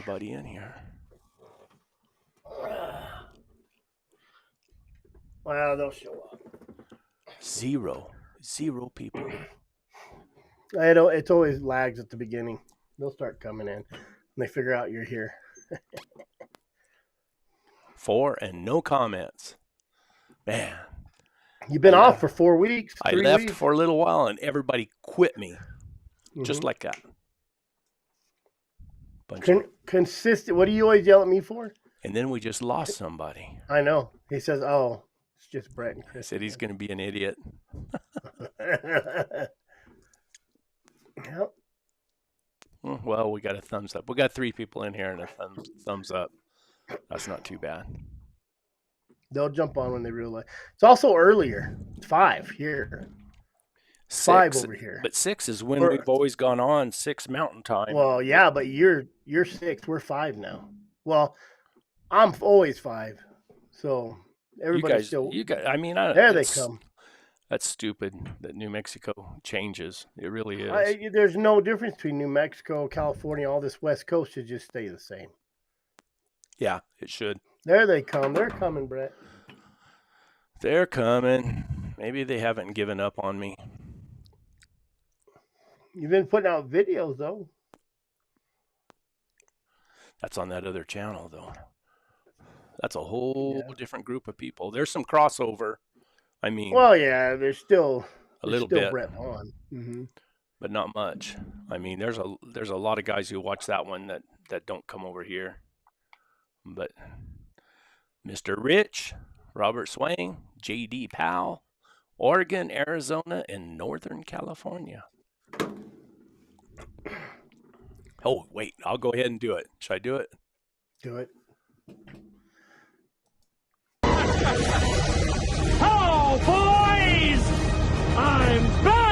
anybody in here. Well, they'll show up. Zero people. It's always lags at the beginning. They'll start coming in, and they figure out you're here. 4 and no comments. Man, You've been off for 4 weeks. I left for a little while, and everybody quit me, just like that. Consistent. What do you always yell at me for? And then we just lost somebody. I know. He says, "Oh, it's just Brett and Chris." He said he's going to be an idiot. Yep. Well, we got a thumbs up. We got 3 people in here and a thumbs up. That's not too bad. They'll jump on when they realize. It's also earlier. It's 5 here. 6, 5 over here. But 6 is when we've always gone on, 6 Mountain Time. Well, yeah, but you're 6. We're 5 now. Well, I'm always 5. So everybody's still. I mean, there they come. That's stupid that New Mexico changes. It really is. There's no difference between New Mexico, California, all this West Coast should just stay the same. Yeah, it should. There they come. They're coming, Brett. They're coming. Maybe they haven't given up on me. You've been putting out videos, though. That's on that other channel, though. That's a whole different group of people. There's some crossover. I mean, well, yeah, there's still a little bit, Brett on, but not much. I mean, there's a lot of guys who watch that one that don't come over here. But Mr. Rich, Robert Swang, J.D. Powell, Oregon, Arizona, and Northern California. Oh, wait, I'll go ahead and do it. Should I do it? Do it. Oh, boys! I'm back!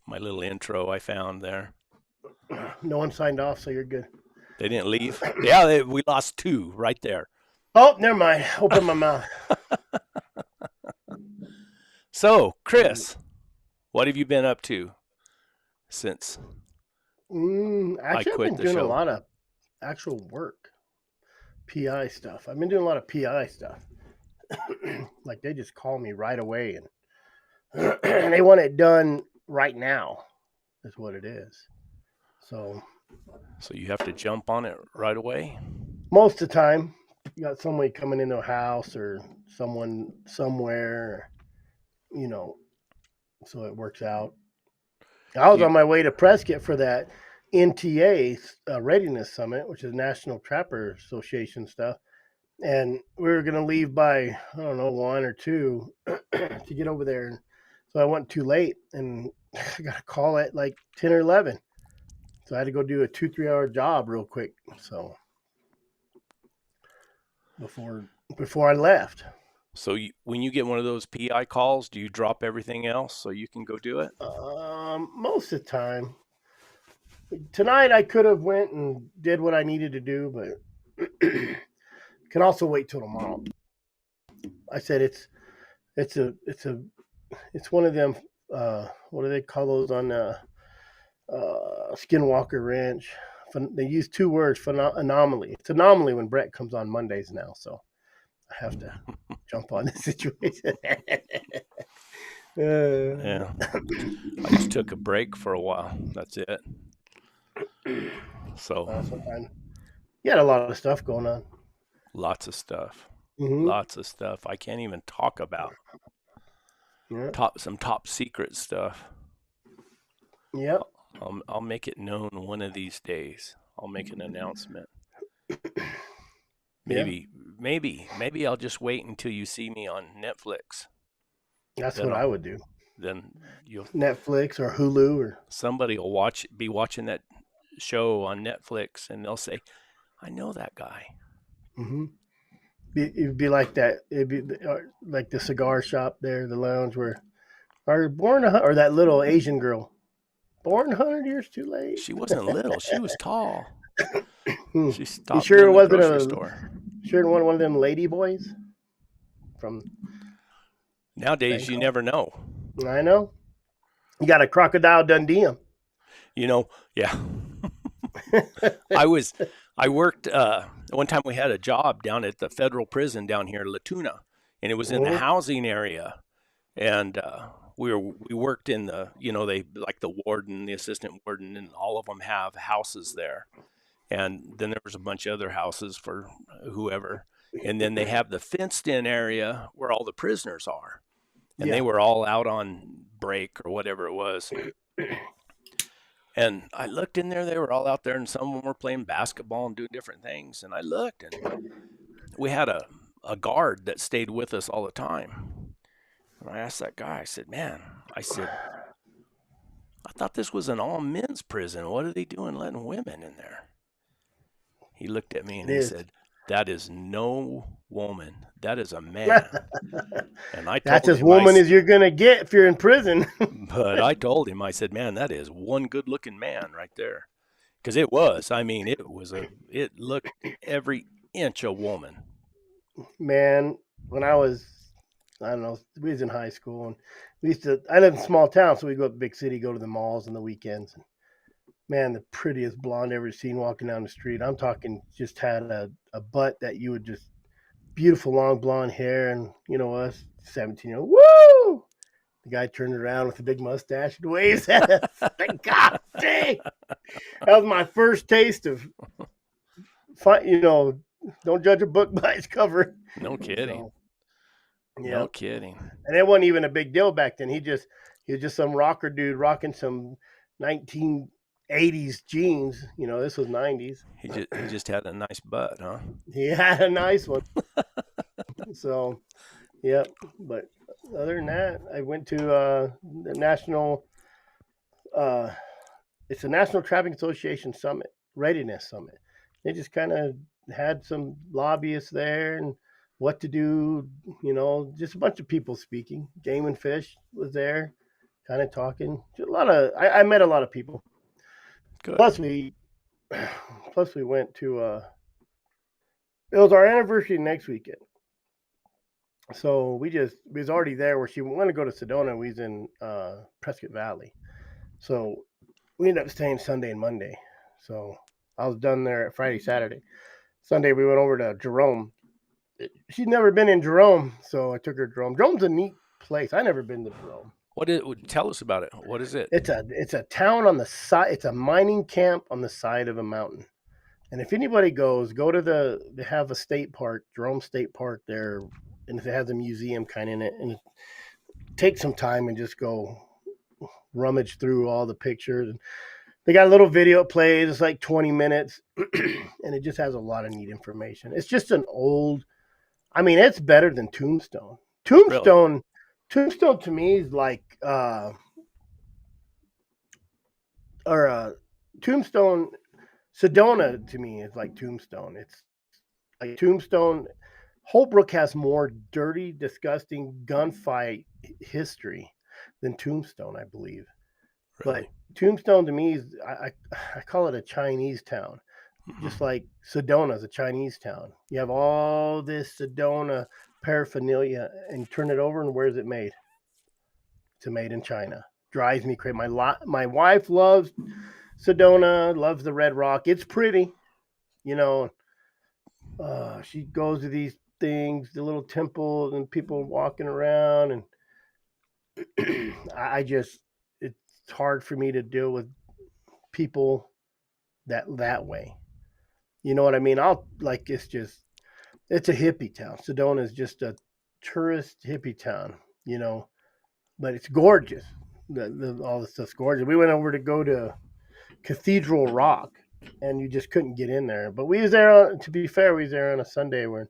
My little intro I found there. No one signed off, so you're good. They didn't leave? Yeah, we lost 2 right there. Oh, never mind. Open my mouth. So, Chris, what have you been up to since Actually, I quit I've been the doing show? A lot of actual work, PI stuff. I've been doing a lot of PI stuff. Like they just call me right away, and they want it done right now. Is what it is. So you have to jump on it right away? Most of the time, you got somebody coming into a house or someone somewhere, so it works out. I was on my way to Prescott for that NTA Readiness Summit, which is National Trapper Association stuff. And we were going to leave by, 1 or 2 to get over there. So I went too late and I got a call at like 10 or 11. So I had to go do a 2-3 hour job real quick. So before I left. So when you get one of those PI calls, do you drop everything else so you can go do it? Most of the time. Tonight I could have went and did what I needed to do, but can also wait till tomorrow. I said it's one of them. What do they call those on Skinwalker Ranch? They use 2 words for anomaly. It's anomaly when Brett comes on Mondays now, so I have to jump on this situation. Yeah, I just took a break for a while. That's it. So you had a lot of stuff going on. Lots of stuff. Mm-hmm. Lots of stuff I can't even talk about. Yeah. Some top secret stuff. Yep. I'll make it known one of these days. I'll make an announcement. Maybe I'll just wait until you see me on Netflix. That's what I would do. Then you'll Netflix or Hulu or somebody will be watching that show on Netflix and they'll say, "I know that guy." Mm-hmm. It'd be like that. It'd be like the cigar shop there, the lounge where, or that little Asian girl, born 100 years too late. She wasn't little. She was tall. She stopped. You sure it wasn't a store. Sure, it wasn't one of them lady boys from. Nowadays, you never know. I know. You got a crocodile Dundee 'em. Yeah. I worked one time we had a job down at the federal prison down here in La Tuna, and it was in the Mhm. housing area. And we worked in the, they like the warden, the assistant warden, and all of them have houses there. And then there was a bunch of other houses for whoever. And then they have the fenced in area where all the prisoners are. And they Yeah. were all out on break or whatever it was. And I looked in there, they were all out there, and some of them were playing basketball and doing different things. And I looked, and we had a guard that stayed with us all the time. And I asked that guy, I said, man, I thought this was an all men's prison. What are they doing letting women in there? He looked at me and It he is. said, that is no woman. That is a man. And I That's told as him, woman as you're gonna get if you're in prison. but I told him, I said, man, that is one good looking man right there. Because it was, I mean, it looked every inch a woman. Man, when I don't know, we was in high school and I live in a small town, so we go up to big city, go to the malls on the weekends. And man, the prettiest blonde ever seen walking down the street. I'm talking just had a butt that you would just, beautiful long blonde hair, and us, 17-year-old, woo! The guy turned around with a big mustache and waves at us. Like, God dang! That was my first taste of, don't judge a book by its cover. No kidding. So, yeah. No kidding. And it wasn't even a big deal back then. He was just some rocker dude rocking some 1980s jeans. This was 90s. He just had a nice butt, huh? He had a nice one. So, yep. But other than that, I went to the national. It's a National Trapping Association Summit, Readiness Summit. They just kind of had some lobbyists there and what to do. Just a bunch of people speaking. Game and Fish was there, kind of talking. Just a lot of I met a lot of people. Good. Plus we went to. It was our anniversary next weekend. So we was already there where she wanted to go to Sedona. We was in Prescott Valley. So we ended up staying Sunday and Monday. So I was done there Friday, Saturday. Sunday we went over to Jerome. She'd never been in Jerome, so I took her to Jerome. Jerome's a neat place. I never been to Jerome. Tell us about it. What is it? It's a town on the side. It's a mining camp on the side of a mountain. And if anybody goes, go to they have a state park, Jerome State Park there, and it has a museum kind of in it, and take some time and just go rummage through all the pictures. And they got a little video it plays. It's like 20 minutes, and it just has a lot of neat information. It's just an old. I mean, it's better than Tombstone. Tombstone to me is like Tombstone. Sedona to me is like Tombstone. It's like Tombstone. Holbrook has more dirty, disgusting gunfight history than Tombstone, I believe. Really? But Tombstone to me is I call it a Chinese town. Just like Sedona is a Chinese town. You have all this Sedona paraphernalia and turn it over, and where's it made? It's made in China. Drives me crazy. My wife loves Sedona, loves the Red Rock. It's pretty, she goes to these things, the little temples, and people walking around, and it's hard for me to deal with people that way. You know what I mean? It's a hippie town. Sedona is just a tourist hippie town, but it's gorgeous. All the stuff's gorgeous. We went over to go to Cathedral Rock, and you just couldn't get in there. But we was there. To be fair, we was there on a Sunday where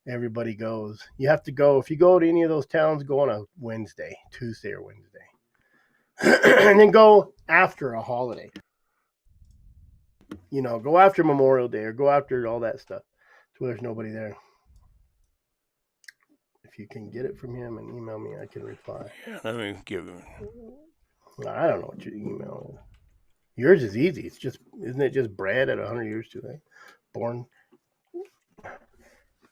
everybody goes. You have to go if you go to any of those towns. Go on a Wednesday, Tuesday or Wednesday, and then go after a holiday. Go after Memorial Day or go after all that stuff, so there's nobody there. If you can get it from him and email me, I can reply. Yeah, let me give him. I don't know what your email is. Yours is easy. Isn't it just Brad at 100 years too late? Born.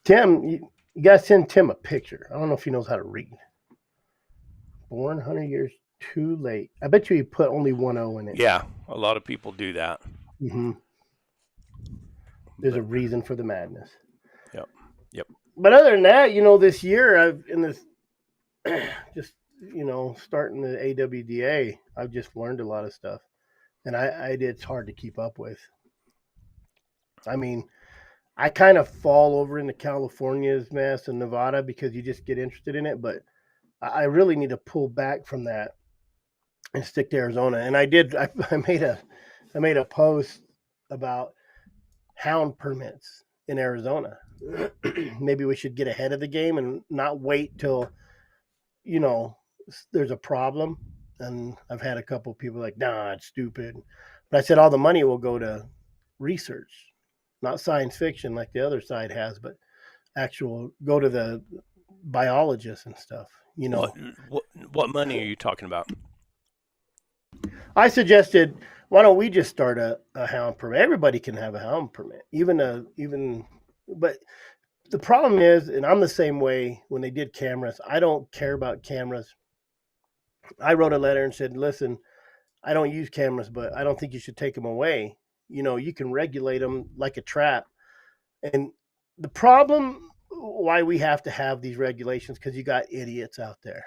Tim, you got to send Tim a picture. I don't know if he knows how to read. born 100 years too late. I bet you he put only one O in it. Yeah, a lot of people do that. Mm-hmm. There's But, a reason for the madness. yep. But other than that, this year I've in this just starting the AWDA, I've just learned a lot of stuff, and it's hard to keep up with. I mean, I kind of fall over into California's mess and Nevada because you just get interested in it, but I really need to pull back from that and stick to Arizona. And I did. I made a post about hound permits in Arizona. Maybe we should get ahead of the game and not wait till there's a problem. And I've had a couple people like, nah, it's stupid. But I said all the money will go to research, not science fiction like the other side has, but actual go to the biologists and stuff. What money are you talking about? I suggested, why don't we just start a hound permit? Everybody can have a hound permit, but the problem is, and I'm the same way when they did cameras, I don't care about cameras. I wrote a letter and said, listen, I don't use cameras, but I don't think you should take them away. You can regulate them like a trap. And the problem why we have to have these regulations, because you got idiots out there.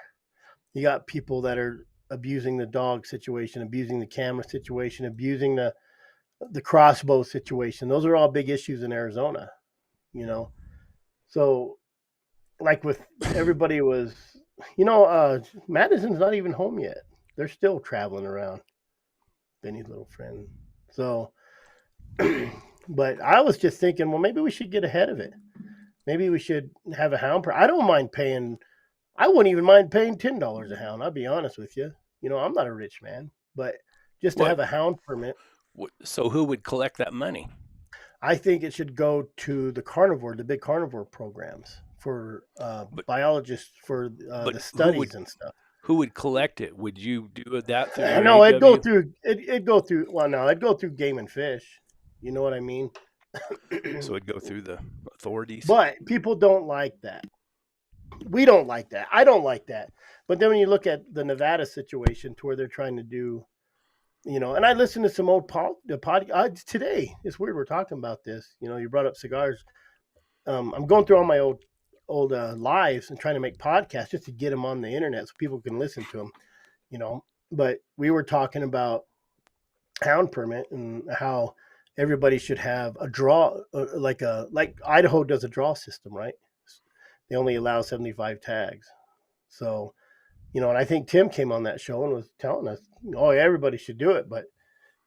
You got people that are abusing the dog situation, abusing the camera situation, abusing the crossbow situation. Those are all big issues in Arizona, So like with everybody was, Madison's not even home yet. They're still traveling around. Benny's little friend. So, but I was just thinking, well, maybe we should get ahead of it. Maybe we should have a hound. I don't mind paying. I wouldn't even mind paying $10 a hound. I'll be honest with you. I'm not a rich man, but just to have a hound permit. So who would collect that money? I think it should go to the big carnivore programs for biologists for the studies and stuff. Who would collect it? Would you do that through? No, it'd go through. Well, no, it'd go through Game and Fish. You know what I mean? So it'd go through the authorities. But people don't like that. We don't like that. I don't like that. But then when you look at the Nevada situation, to where they're trying to do, and I listened to some old podcast today. It's weird we're talking about this. You brought up cigars. I'm going through all my old lives and trying to make podcasts just to get them on the internet so people can listen to them. But we were talking about hound permit and how everybody should have a draw, like Idaho does a draw system, right? They only allow 75 tags. So, and I think Tim came on that show and was telling us, oh, everybody should do it. But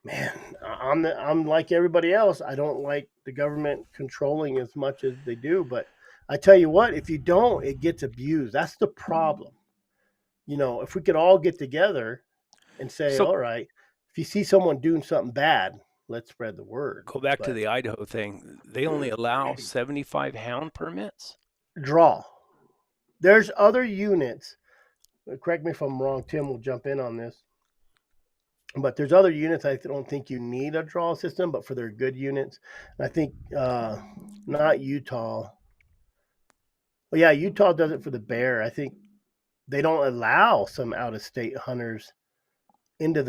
man, I'm like everybody else. I don't like the government controlling as much as they do. But I tell you what, if you don't, it gets abused. That's the problem. If we could all get together and say, all right, if you see someone doing something bad, let's spread the word. Go back to the Idaho thing. They only allow 75 hound permits? Draw. There's other units. Correct me if I'm wrong. Tim will jump in on this. But there's other units I don't think you need a draw system, but for their good units. And I think not Utah. Well, yeah, Utah does it for the bear. I think they don't allow some out-of-state hunters into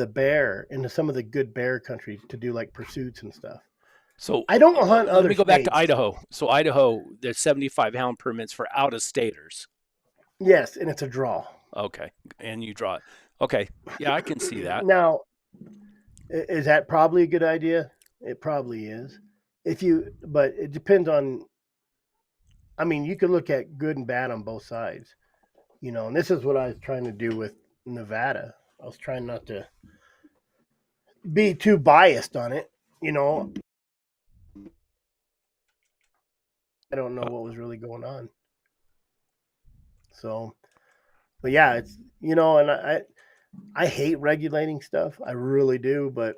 some of the good bear country to do like pursuits and stuff. So I don't hunt other. Let me go back to Idaho. So Idaho, there's 75 hound permits for out-of-staters. Yes, and it's a draw. Okay, and you draw it. Okay, yeah, I can see that. Now, is that probably a good idea? It probably is. But it depends on. I mean, you could look at good and bad on both sides, And this is what I was trying to do with Nevada. I was trying not to be too biased on it, I don't know what was really going on. So, but yeah, it's and I hate regulating stuff. I really do, but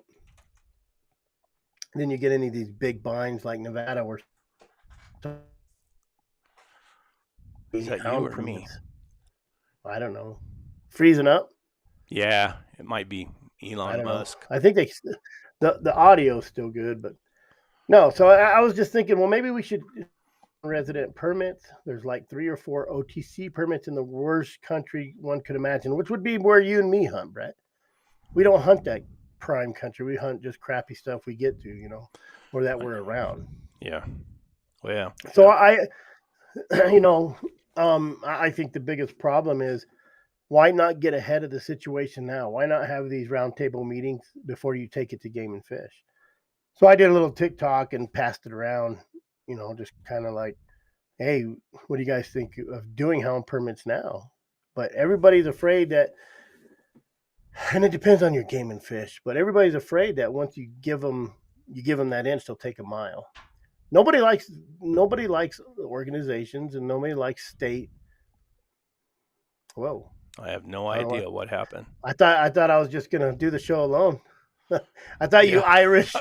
then you get any of these big binds like Nevada where is that you or me? I don't know. Freezing up? Yeah, it might be Elon Musk. I think the audio's still good, but no. So I was just thinking, well, maybe we should non-resident permits. There's like 3 or 4 OTC permits in the worst country one could imagine, which would be where you and me hunt, Brett. We don't hunt that prime country. We hunt just crappy stuff we get to, or that we're around. Yeah. Well, yeah. So I think the biggest problem is, why not get ahead of the situation now? Why not have these roundtable meetings before you take it to Game and Fish? So I did a little TikTok and passed it around, just kind of like, hey, what do you guys think of doing hound permits now? But everybody's afraid that, and it depends on your Game and Fish, but everybody's afraid that once you give them that inch, they'll take a mile. Nobody likes organizations, and nobody likes state. Whoa. I have no idea what happened. I thought I was just gonna do the show alone. I thought you Irish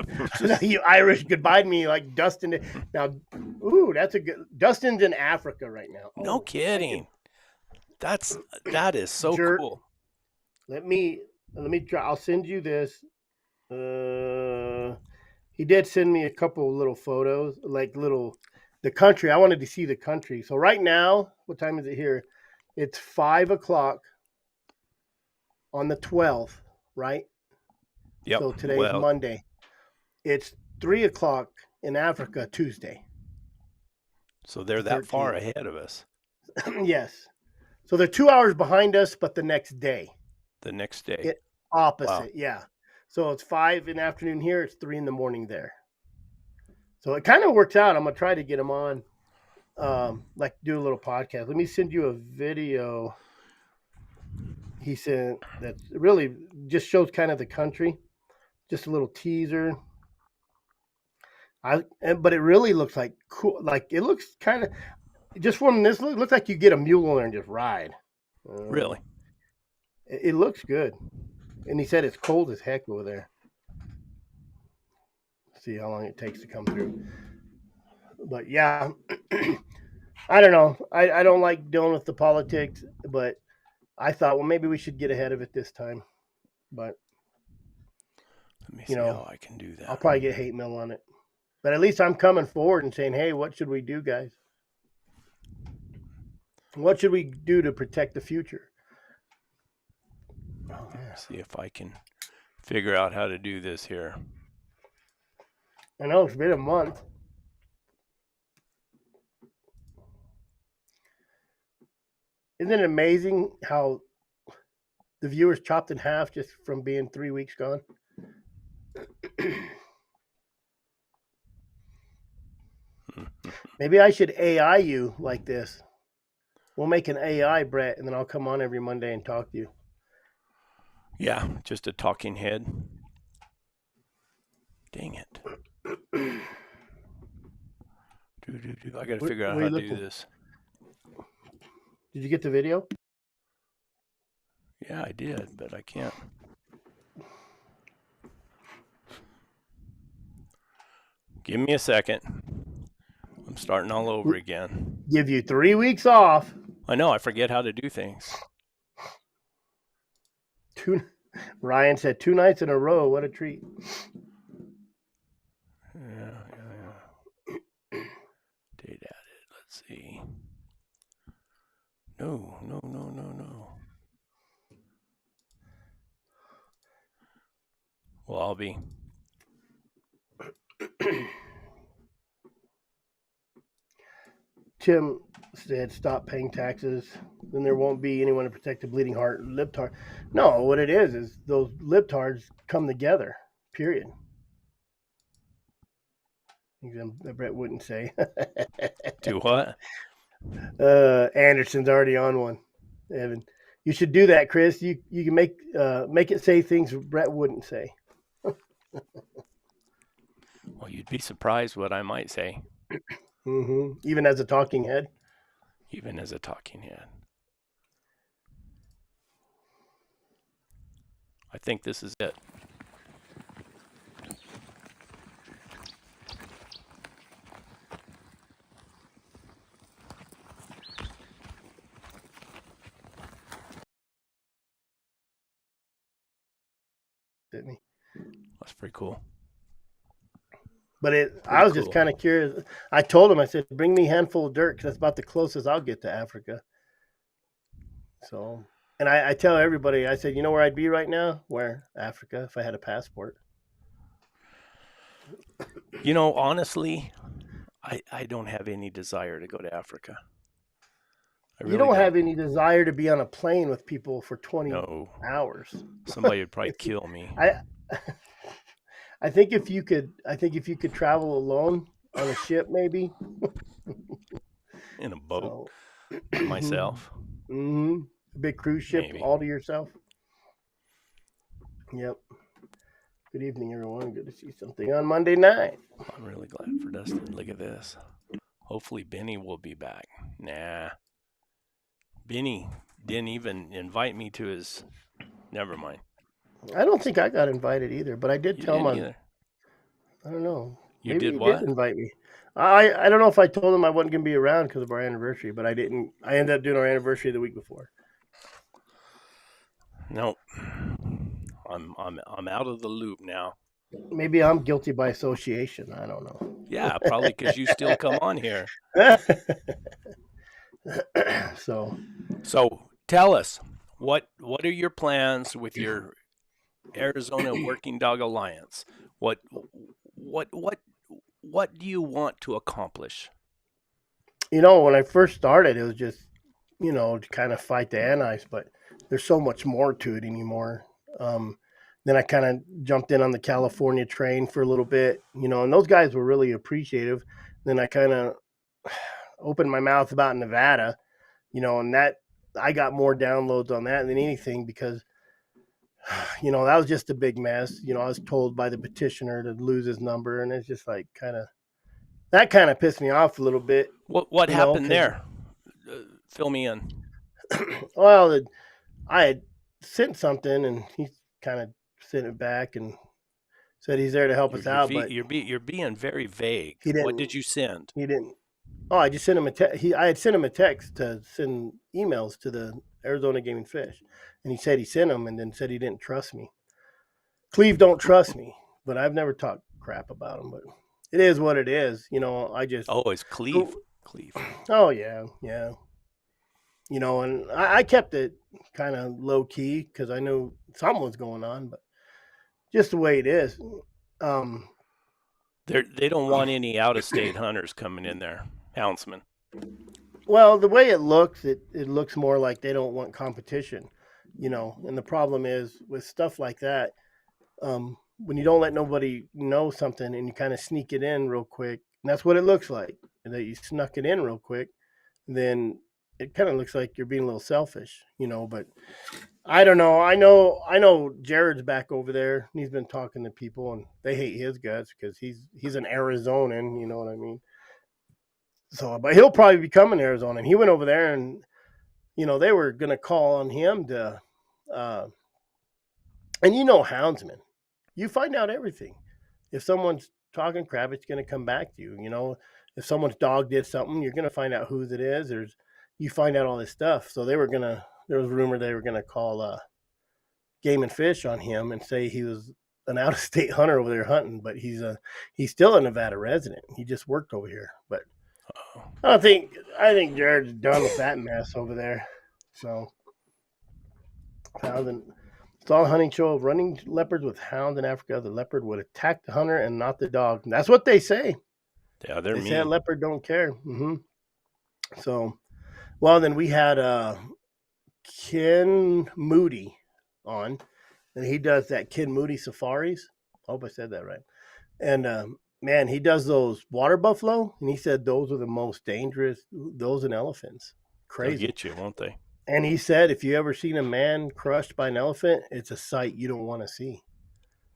goodbye to me like Dustin. Now, that's a good. Dustin's in Africa right now. No kidding. That is so cool. Let me try. I'll send you this. He did send me a couple little photos, like the country. I wanted to see the country. So right now, what time is it here? It's 5:00 on the 12th, right? Yep. So today's Monday. It's 3:00 in Africa Tuesday. So they're that far ahead of us. Yes. So they're 2 hours behind us, but the next day. The next day. Opposite, yeah. So it's 5 in the afternoon here. It's 3 in the morning there. So it kind of works out. I'm gonna try to get them on, like do a little podcast. Let me send you a video he sent that really just shows kind of the country. Just a little teaser. But it really looks like cool. Like it looks kind of just from this. Looks like you get a mule on there and just ride. Really? It looks good. And he said it's cold as heck over there. See how long it takes to come through. But yeah, I don't know. I don't like dealing with the politics, but I thought, well, maybe we should get ahead of it this time. But let me see how I can do that. I'll probably get hate mail on it. But at least I'm coming forward and saying, hey, what should we do, guys? What should we do to protect the future? Let's see if I can figure out how to do this here. I know it's been a month. Isn't it amazing how the viewers chopped in half just from being 3 weeks gone? Maybe I should AI you like this. We'll make an AI, Brett, and then I'll come on every Monday and talk to you. Yeah, just a talking head. Dang it. I got to figure out how to do this. Did you get the video? Yeah, I did, but I can't. Give me a second. I'm starting all over again. Give you 3 weeks off. I know, I forget how to do things. Ryan said 2 nights in a row. What a treat. Yeah. Date added. Let's see. No. Well, I'll be. Tim said, stop paying taxes. Then there won't be anyone to protect the bleeding heart libtard. No, what it is those libtards come together, period. Brett wouldn't say. Do what? Anderson's already on one. Evan, you should do that, Chris. You can make it say things Brett wouldn't say. Well, you'd be surprised what I might say. Mm-hmm. Even as a talking head. Even as a talking head. I think this is it. Didn't he? That's pretty cool. But I Pretty was just cool. kind of curious. I told him, I said, bring me a handful of dirt because that's about the closest I'll get to Africa. So, and I tell everybody, I said, you know where I'd be right now? Where? Africa, if I had a passport. Honestly, I don't have any desire to go to Africa. I You really don't don't. have any desire to be on a plane with people for 20 No, hours. somebody would probably kill me I I think if you could travel alone on a ship, maybe. in a boat So, by myself. a big cruise ship Maybe. all to yourself. Yep. Good evening, everyone. Good to see something on Monday night. I'm really glad for Dustin. Look at this. Hopefully Benny will be back. Nah. Benny didn't even invite me to his. Never mind. I don't think I got invited either, but I did You tell him didn't on. either. I don't know. You Maybe did he did what? invite me. I don't know if I told him I wasn't going to be around because of our anniversary, but I didn't. I ended up doing our anniversary the week before. Nope. I'm out of the loop now. Maybe I'm guilty by association. I don't know. Yeah, probably because you still come on here. So So tell us, what are your plans with your Arizona Working Dog Alliance? What what what what do you want to accomplish? when I first started, it was just to kind of fight the antis, but there's so much more to it anymore. Um, then I kind of jumped in on the California train for a little bit, and those guys were really appreciative. Then I kind of opened my mouth about Nevada, and that I got more downloads on that than anything because that was just a big mess. I was told by the petitioner to lose his number, and it's just like that kind of pissed me off a little bit, What happened because there? Fill me in. well, I had sent something, and he kind of sent it back and said he's there to help You're us you're out, but you're being very vague. he What didn't. did you send? He didn't. Oh, I just sent him I had sent him a text to send emails to the Arizona Game and Fish, and he said he sent them, and then said he didn't trust me. Cleve don't trust me, but I've never talked crap about him. But it is what it is. I just. Oh, it's Cleve. Cleve. Oh yeah, yeah. And I kept it kind of low key because I knew something was going on, but just the way it is. Um, They don't want any out of state hunters coming in there. Houndsmen. well, the way it looks more like they don't want competition, And the problem is with stuff like that, when you don't let nobody know something and you kind of sneak it in real quick, and that's what it looks like, and that you snuck it in real quick, then it kind of looks like you're being a little selfish, But I don't know. I know Jared's back over there. And he's been talking to people, and they hate his guts because he's an Arizonan. You know what I mean? So, but he'll probably become an Arizonan. He went over there, and they were gonna call on him to, uh, and houndsman, you find out everything. If someone's talking crap, it's gonna come back to you. If someone's dog did something, you're gonna find out whose it is. You find out all this stuff. So there was rumor they were gonna call Game and Fish on him and say he was an out of state hunter over there hunting, but he's still a Nevada resident. He just worked over here. But I think Jared's done with that mess over there. So it's all a hunting show of running leopards with hounds in Africa. The leopard would attack the hunter and not the dog. And that's what they say. Yeah, they're They say a mean. leopard don't care. So, well, then we had Ken Moody on, and he does that Ken Moody safaris. I hope I said that right. And man, he does those water buffalo, and he said those are the most dangerous. Those and elephants, They'll crazy. get you, won't they? And he said, if you ever seen a man crushed by an elephant, it's a sight you don't want to see.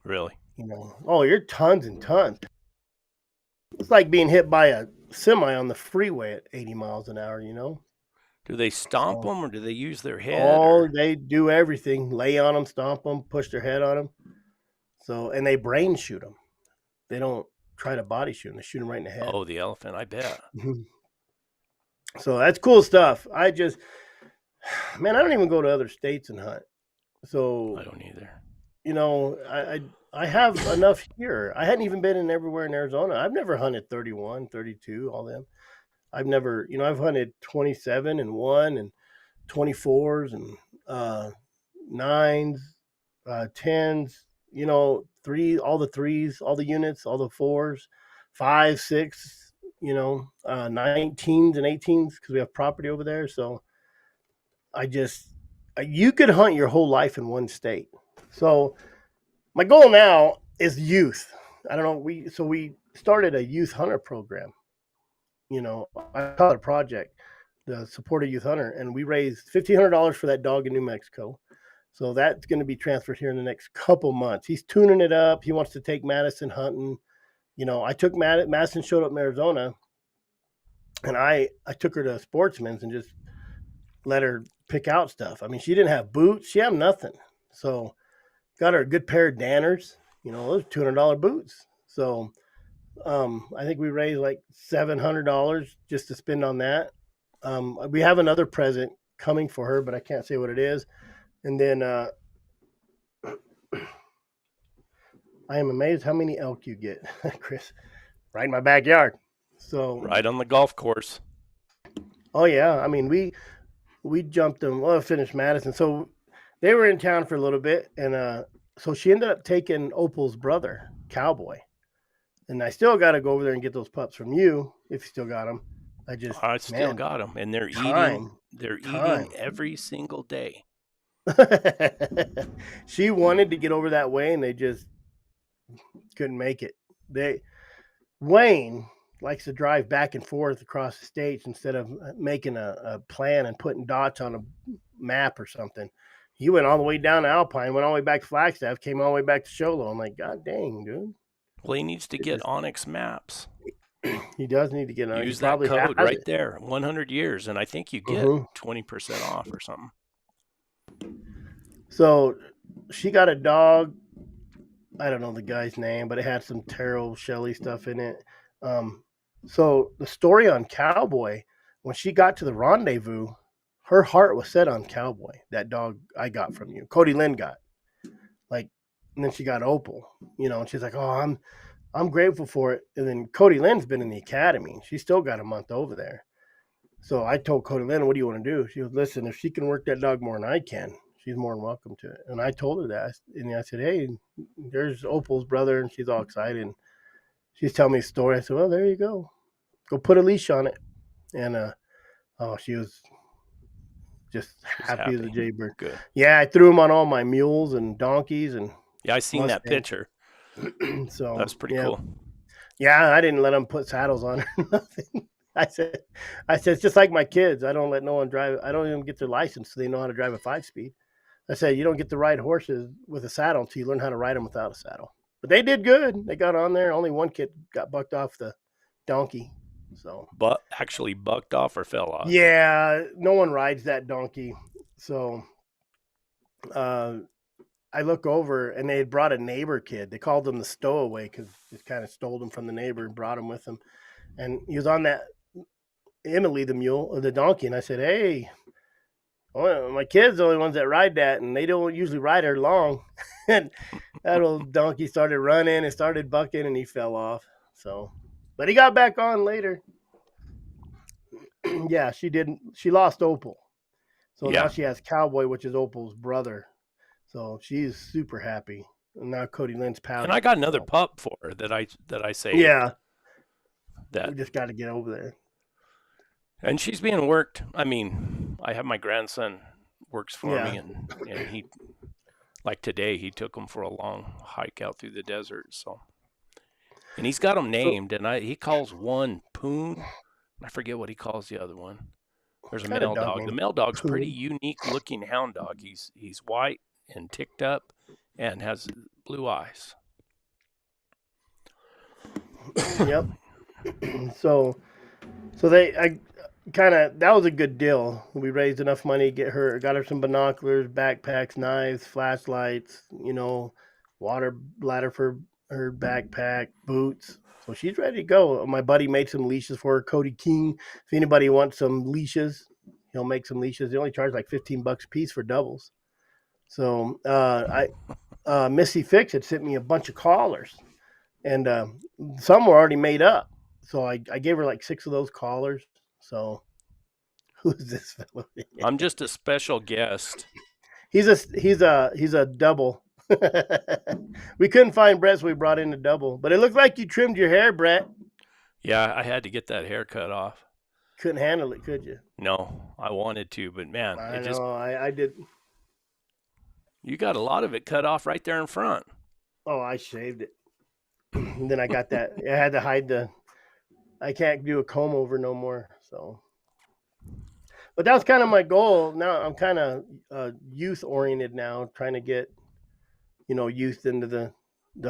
Really? Oh, you're tons and tons. It's like being hit by a semi on the freeway at 80 miles an hour. Do they stomp So, them or do they use their head? oh, they do everything: lay on them, stomp them, push their head on them. So, and they brain shoot them. They don't try to body shoot them; they shoot them right in the head. Oh, the elephant, I bet. So that's cool stuff. Man, I don't even go to other states and hunt. So I don't either. I have enough here. I hadn't even been in everywhere in Arizona. I've never hunted 31, 32, all them. I've never, I've hunted 27 and 1 and 24s and uh, 9s, 10s, all the 3s, all the units, all the 4s, 5, 6, 19s and 18s because we have property over there. So I just, you could hunt your whole life in one state. So my goal now is youth. I don't know. We started a youth hunter program. I call it a project, the support a youth hunter, and we raised $1,500 for that dog in New Mexico. So that's going to be transferred here in the next couple months. He's tuning it up. He wants to take Madison hunting. I took Madison showed up in Arizona, and I took her to Sportsman's and just let her pick out stuff. I mean, she didn't have boots. She had nothing. So got her a good pair of Danners. Those $200 boots. So I think we raised like $700 just to spend on that. We have another present coming for her, but I can't say what it is. And then I am amazed how many elk you get, Chris, right in my backyard. So Right on the golf course. oh yeah, I mean we jumped them. Well, finished Madison, so they were in town for a little bit, and so she ended up taking Opal's brother, Cowboy, and I still got to go over there and get those pups from you if you still got them. I still got them, and they're time, eating. They're time. eating every single day. She wanted to get over that way, and they just couldn't make it. Wayne likes to drive back and forth across the states instead of making a plan and putting dots on a map or something. He went all the way down to Alpine, went all the way back to Flagstaff, came all the way back to Show Low. I'm like, God dang, dude. Well, he needs to get Onyx Maps. He does need to get on. Use that code right there, 100 years, and I think you get 20% off or something. So she got a dog. I don't know the guy's name, but it had some Taro Shelley stuff in it. So the story on Cowboy, when she got to the rendezvous, her heart was set on Cowboy, that dog I got from you. Cody Lynn got. Like, and then she got Opal, and she's like, oh, I'm grateful for it. And then Cody Lynn's been in the academy. She's still got a month over there. So I told Cody Lynn, what do you want to do? She goes, listen, if she can work that dog more than I can, she's more than welcome to it. And I told her that. And I said, hey, there's Opal's brother. And she's all excited. And she's telling me a story. I said, well, there you go. Go put a leash on it. And she was just happy as a jaybird. Good. Yeah, I threw him on all my mules and donkeys. And yeah, I seen that picture. So that's pretty cool. Yeah, I didn't let them put saddles on or nothing. I said, it's just like my kids. I don't let no one drive. I don't even get their license so they know how to drive a 5-speed. I said, you don't get to ride horses with a saddle until you learn how to ride them without a saddle. But they did good. They got on there. Only one kid got bucked off the donkey. So, but actually bucked off or fell off. Yeah, no one rides that donkey. So, I look over and they had brought a neighbor kid. They called him the stowaway because just kind of stole him from the neighbor and brought him with him. And he was on that Emily, the mule or the donkey. And I said, hey, my kids are the only ones that ride that, and they don't usually ride her long. And that old donkey started running and started bucking, and he fell off. So, but he got back on later. Yeah, she didn't. She lost Opal, so now she has Cowboy, which is Opal's brother. So she's super happy. And now Cody Lynn's pouting. And I got another pup for her that I say. Yeah, that we just got to get over there. And she's being worked. I mean, I have my grandson works for me, and he, like today, he took him for a long hike out through the desert. So, and he's got them named, and he calls one Poon. I forget what he calls the other one. There's a male dog. The male dog's Poon. Pretty unique looking hound dog. He's white and ticked up, and has blue eyes. Yep. So that was a good deal. We raised enough money to got her some binoculars, backpacks, knives, flashlights, water bladder for her backpack, boots. So she's ready to go. My buddy made some leashes for her, Cody King. If anybody wants some leashes, he'll make some leashes. They only charge like $15 a piece for doubles. So Missy Fix had sent me a bunch of collars, and some were already made up. So I gave her like 6 of those collars. So who's this fellow? I'm just a special guest. He's a double. We couldn't find Brett, so we brought in a double. But it looked like you trimmed your hair, Brett. Yeah, I had to get that hair cut off. Couldn't handle it, could you? No, I wanted to, but man, I know. I did. You got a lot of it cut off right there in front. Oh, I shaved it. And then I got that. I had to hide the. I can't do a comb over no more. So, but that's kind of my goal. Now I'm kind of youth oriented now, trying to get youth into the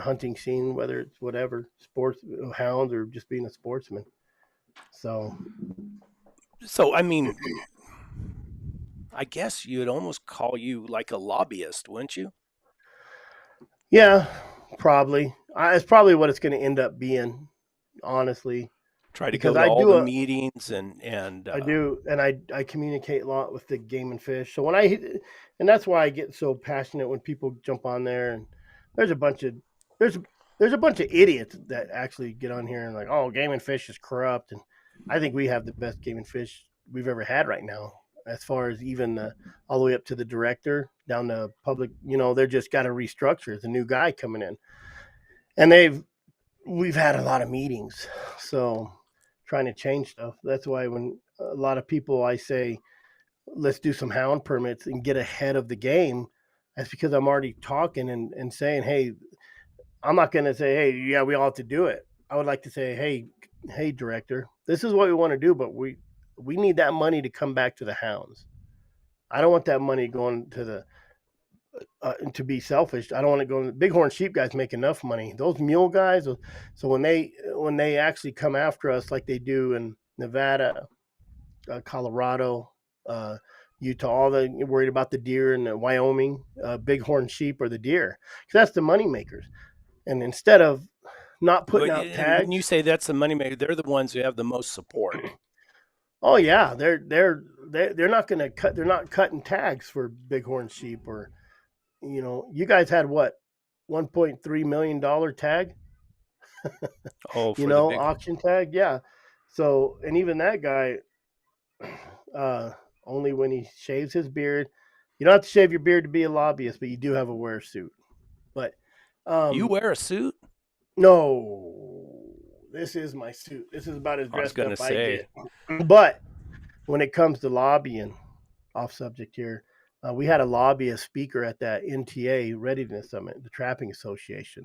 hunting scene, whether it's whatever sports, hounds, or just being a sportsman. So I mean, I guess you'd almost call you like a lobbyist, wouldn't you? yeah, probably. It's probably what it's going to end up being, honestly. Try to Because go to I all do the a- meetings and I do, and I communicate a lot with the game and fish. So and that's why I get so passionate when people jump on there. And there's a bunch of there's a bunch of idiots that actually get on here and like, oh, game and fish is corrupt, and I think we have the best game and fish we've ever had right now, as far as even all the way up to the director down to public. They're just got to restructure. There's a new guy coming in, and we've had a lot of meetings, so trying to change stuff. That's why when a lot of people I say, let's do some hound permits and get ahead of the game, that's because I'm already talking and saying, hey, I'm not going to say, hey, yeah, we all have to do it. I would like to say, hey, director, this is what we want to do, but we need that money to come back to the hounds. I don't want that money going to the to be selfish. I don't want to go. Bighorn sheep guys make enough money. Those mule guys. So when they actually come after us like they do in Nevada, Colorado, Utah, all you're worried about the deer, and Wyoming, bighorn sheep or the deer, because that's the money makers. And instead of not putting out tags, when you say that's the moneymaker, they're the ones who have the most support. Oh yeah, they're not going to cut. They're not cutting tags for bighorn sheep or. You guys had what, $1.3 million tag? Oh, for the big auction tag, yeah. So, and even that guy, only when he shaves his beard. You don't have to shave your beard to be a lobbyist, but you do have to wear a suit. But you wear a suit? No, this is my suit. This is about as dressed up I get. But when it comes to lobbying, off subject here. We had a lobbyist speaker at that NTA Readiness Summit, the Trapping Association.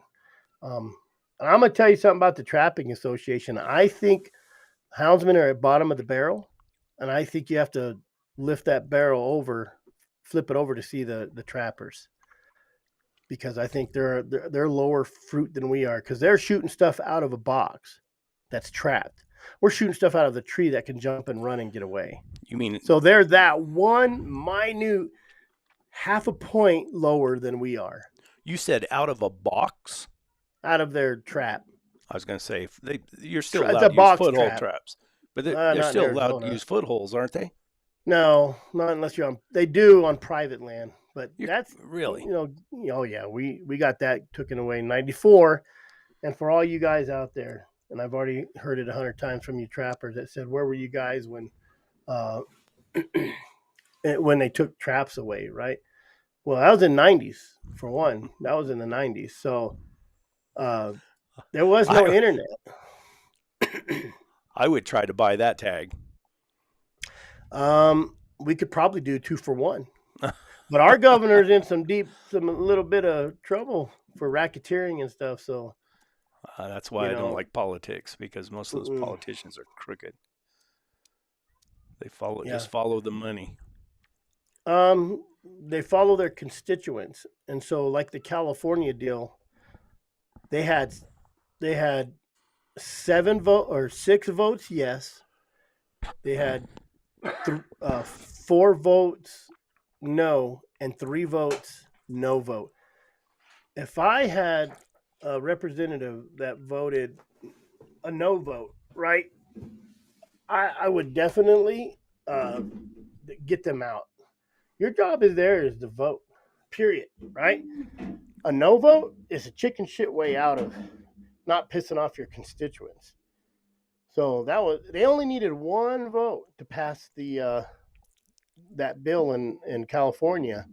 And I'm going to tell you something about the Trapping Association. I think houndsmen are at the bottom of the barrel, and I think you have to lift that barrel over, flip it over to see the trappers, because I think they're lower fruit than we are, because they're shooting stuff out of a box that's trapped. We're shooting stuff out of the tree that can jump and run and get away. You mean so they're that one minute half a point lower than we are. You said out of a box? Out of their trap. I was going to say you're still allowed to use foothold traps, but they're still allowed to use footholds, aren't they? No, not unless you're on. They do on private land, but that's really oh yeah, we got that taken away in '94, and for all you guys out there, and I've already heard it 100 times from you trappers that said, where were you guys when when they took traps away, right? Well, that was in the 90s, for one. That was in the 90s. So there was no internet. I would try to buy that tag. We could probably do 2 for 1. But our governor's in a little bit of trouble for racketeering and stuff. So that's why I don't like politics, because most of those politicians are crooked. They just follow the money. They follow their constituents, and so like the California deal, they had 6 votes yes, they had 4 votes no, and 3 votes no vote. If I had a representative that voted a no vote, right, I would definitely get them out. Your job is to vote, period, right? A no vote is a chicken shit way out of not pissing off your constituents. So they only needed one vote to pass the that bill in California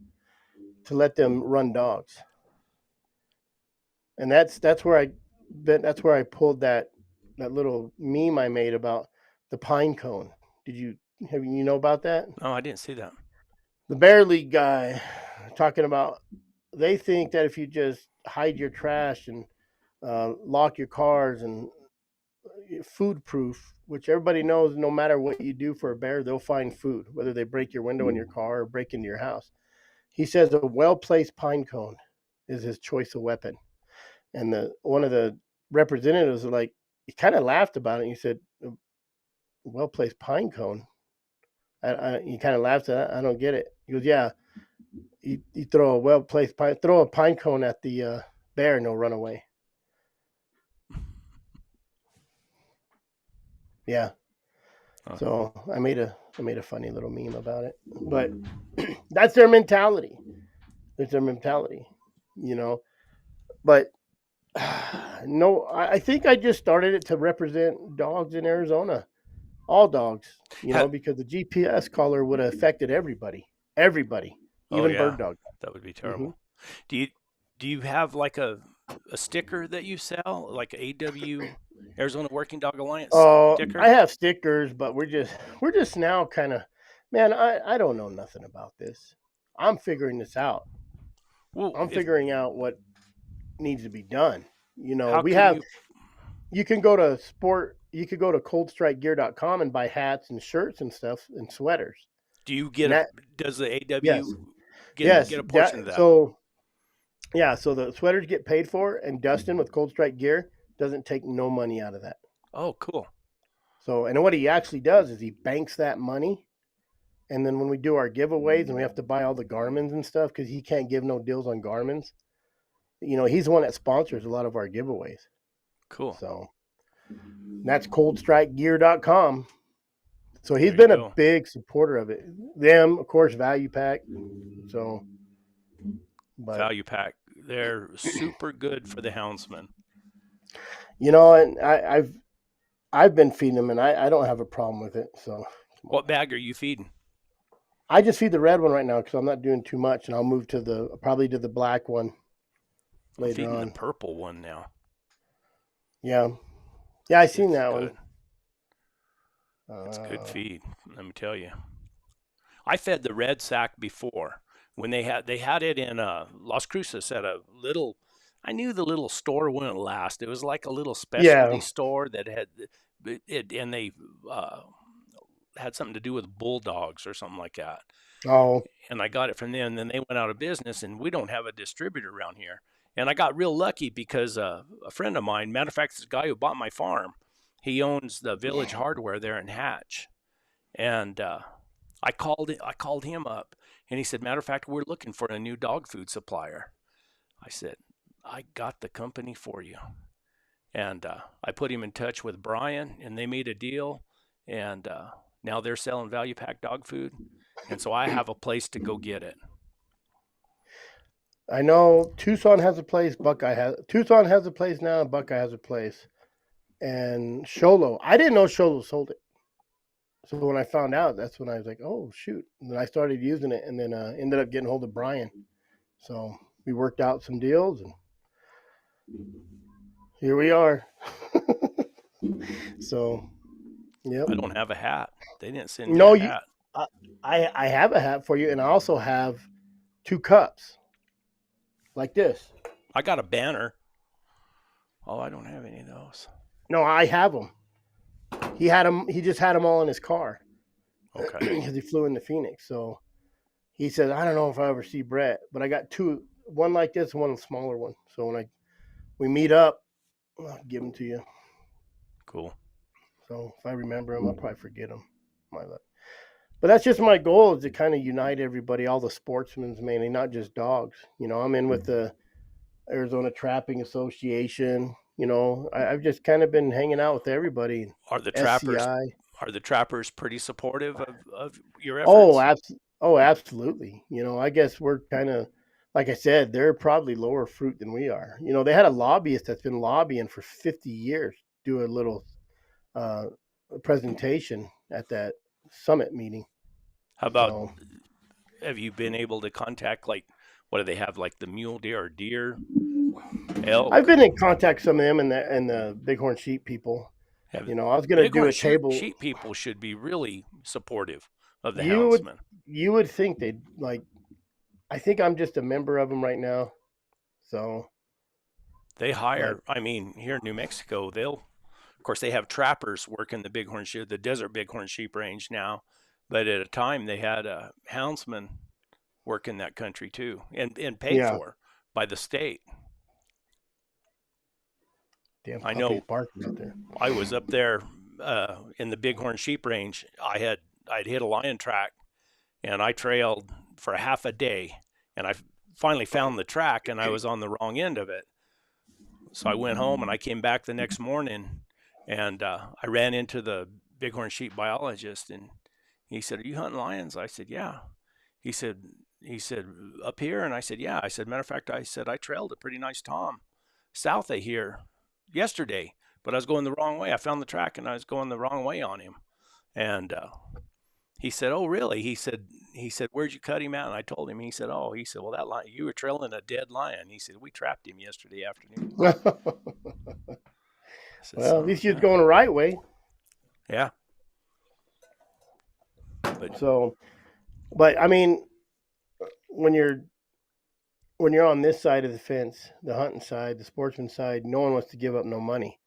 to let them run dogs, and that's where I pulled that little meme I made about the pine cone. Did you know about that? No, I didn't see that. The Bear League guy talking about they think that if you just hide your trash and lock your cars and food proof, which everybody knows no matter what you do for a bear, they'll find food, whether they break your window in your car or break into your house. He says a well placed pine cone is his choice of weapon. And one of the representatives was like, he kind of laughed about it. And he said, "A well placed pine cone." He kind of laughed at it. I don't get it. He goes, "Yeah, you throw a well placed throw a pine cone at the bear and he'll run away." Yeah. So I made a funny little meme about it, but that's their mentality. It's their mentality, you know. But no, I think I just started it to represent dogs in Arizona, all dogs, because the GPS collar would have affected everybody, even bird dogs. That would be terrible. Mm-hmm. Do you have like a sticker that you sell, like AW Arizona Working Dog Alliance sticker? I have stickers, but we're just now kind of, man, I don't know nothing about this. I'm figuring this out. Well, I'm figuring out what needs to be done. You can go to coldstrikegear.com and buy hats and shirts and stuff and sweaters. Do you get does the AW get a portion of that? So the sweaters get paid for, and Dustin with Cold Strike Gear doesn't take no money out of that. Oh, cool. So, and what he actually does is he banks that money, and then when we do our giveaways and we have to buy all the Garmins and stuff because he can't give no deals on Garmins, he's the one that sponsors a lot of our giveaways. Cool. So that's coldstrikegear.com. So he's been a big supporter of it. Them, of course, Value Pack. So, Value Pack, they're super good for the houndsman. And I've been feeding them, and I don't have a problem with it. So, what bag are you feeding? I just feed the red one right now because I'm not doing too much, and I'll move probably to the black one later on. I'm feeding the purple one now. Yeah, I seen that one. That's good feed, let me tell you. I fed the red sack before when they had it in Las Cruces at a little. I knew the little store wouldn't last. It was like a little specialty store that had it, and they had something to do with bulldogs or something like that. Oh. And I got it from them. And then they went out of business, and we don't have a distributor around here. And I got real lucky because a friend of mine, matter of fact, this guy who bought my farm, he owns the Village Hardware there in Hatch. And I called him up, and he said, matter of fact, we're looking for a new dog food supplier. I said, I got the company for you. And I put him in touch with Brian, and they made a deal. And now they're selling Value Pack dog food. And so I have a place to go get it. I know Tucson has a place. Tucson has a place now, and Buckeye has a place. And Sholo, I didn't know Sholo sold it. So when I found out, that's when I was like, oh, shoot. And then I started using it, and then ended up getting hold of Brian. So we worked out some deals, and here we are. So, yeah. I don't have a hat. They didn't send me a hat. I have a hat for you, and I also have 2 cups like this. I got a banner. Oh, I don't have any of those. No, I have them. He had them. He just had them all in his car. Okay. Because he flew into Phoenix. So he said, I don't know if I ever see Brett, but I got 2, one like this, one smaller one. So when we meet up, I'll give them to you. Cool. So if I remember them, I'll probably forget them. But that's just my goal, is to kind of unite everybody, all the sportsmen mainly, not just dogs. I'm in with the Arizona Trapping Association. I've just kind of been hanging out with everybody. Are the trappers pretty supportive of your efforts? Oh, absolutely. I guess we're kind of like I said, they're probably lower fruit than we are. You know, they had a lobbyist that's been lobbying for 50 years, do a little uh, presentation at that summit meeting. How about, So have you been able to contact, like, what do they have, like the mule deer or deer, elk? I've been in contact with some of them and the bighorn sheep people. Have You know, I was going to do bighorn a table. sheep people should be really supportive of the You would houndsman. you would think they'd like. I think I'm just a member of them right now. So, They but hire, I mean, here in New Mexico, they'll, of course, they have trappers working the bighorn sheep, the desert bighorn sheep range now. But at a time, they had a houndsman work in that country too, and paid yeah, for by the state. damn I puppy's know barking out there. I was up there in the bighorn sheep range. I'd hit a lion track, and I trailed for half a day, and I finally found the track, and I was on the wrong end of it. So I went home, and I came back the next morning, and I ran into the bighorn sheep biologist, and he said, "Are you hunting lions?" I said, "Yeah." He said, he said, "Up here?" And I said, "Yeah." I said, "Matter of fact," I said, "I trailed a pretty nice tom south of here yesterday, but I was going the wrong way. I found the track and I was going the wrong way on him." And he said, "Oh, really?" He said, "Where'd you cut him at?" And I told him. He said, "Oh," he said, "Well, that lion, you were trailing a dead lion." He said, "We trapped him yesterday afternoon." Well, I said, at "Son of least a you're gun." going the right way. Yeah, but So, but I mean, when you're when you're on this side of the fence, the hunting side, the sportsman side, no one wants to give up no money.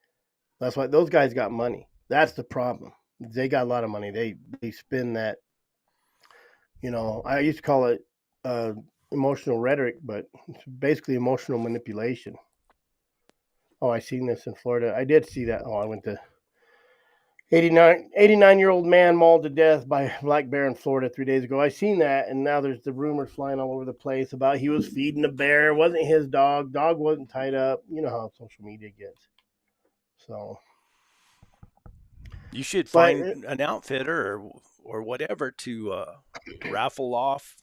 That's why those guys got money. That's the problem. They got a lot of money. They spend that. You know, I used to call it uh, emotional rhetoric, but it's basically emotional manipulation. Oh, I seen this in Florida. I did see that. Oh, I went to 89-year-old man mauled to death by a black bear in Florida 3 days ago. I seen that, and now there's the rumors flying all over the place about he was feeding the bear. It wasn't his dog. Dog wasn't tied up. You know how social media gets. So, you should but find an outfitter or whatever to raffle off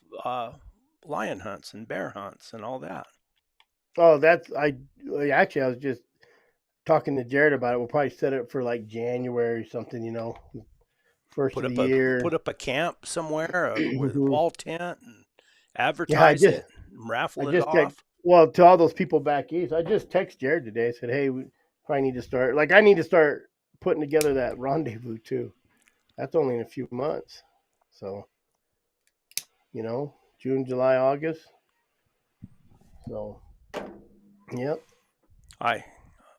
lion hunts and bear hunts and all that. oh, that's actually I was just talking to Jared about it. We'll probably set it for like January or something. You know, first Put of the up a year. put up a camp somewhere with a Mhm. wall tent and Yeah, advertise it, and I raffle it just text off. well to all those people back east. I just text Jared today. I said, hey, we probably need to start. Like, I need to start putting together that rendezvous too. That's only in a few months. So, you know, June, July, August. So, yep. I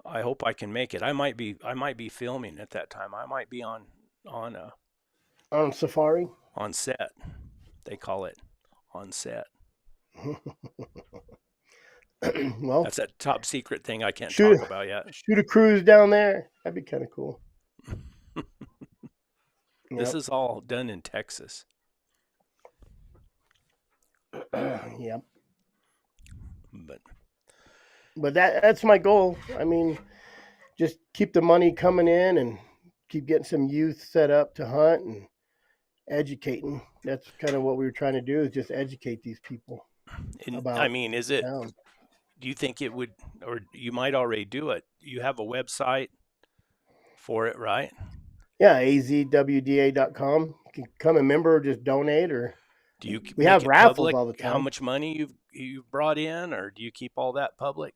I hope I can make it. I might be filming at that time. I might be on On safari. on set. They call it on set. Well, That's a top secret thing I can't shoot talk about yet. shoot a cruise down there. That'd be kind of cool. This Yep. is all done in Texas. Yep. But But that's my goal. I mean, just keep the money coming in and keep getting some youth set up to hunt and educating. That's kind of what we were trying to do is just educate these people I about mean, town. do you think it would, or you might already do it? You have a website for it, right? Yeah, azwda.com. You can become a member or just donate or Do you we make have it raffles public all the how time. much money you've brought in, or do you keep all that public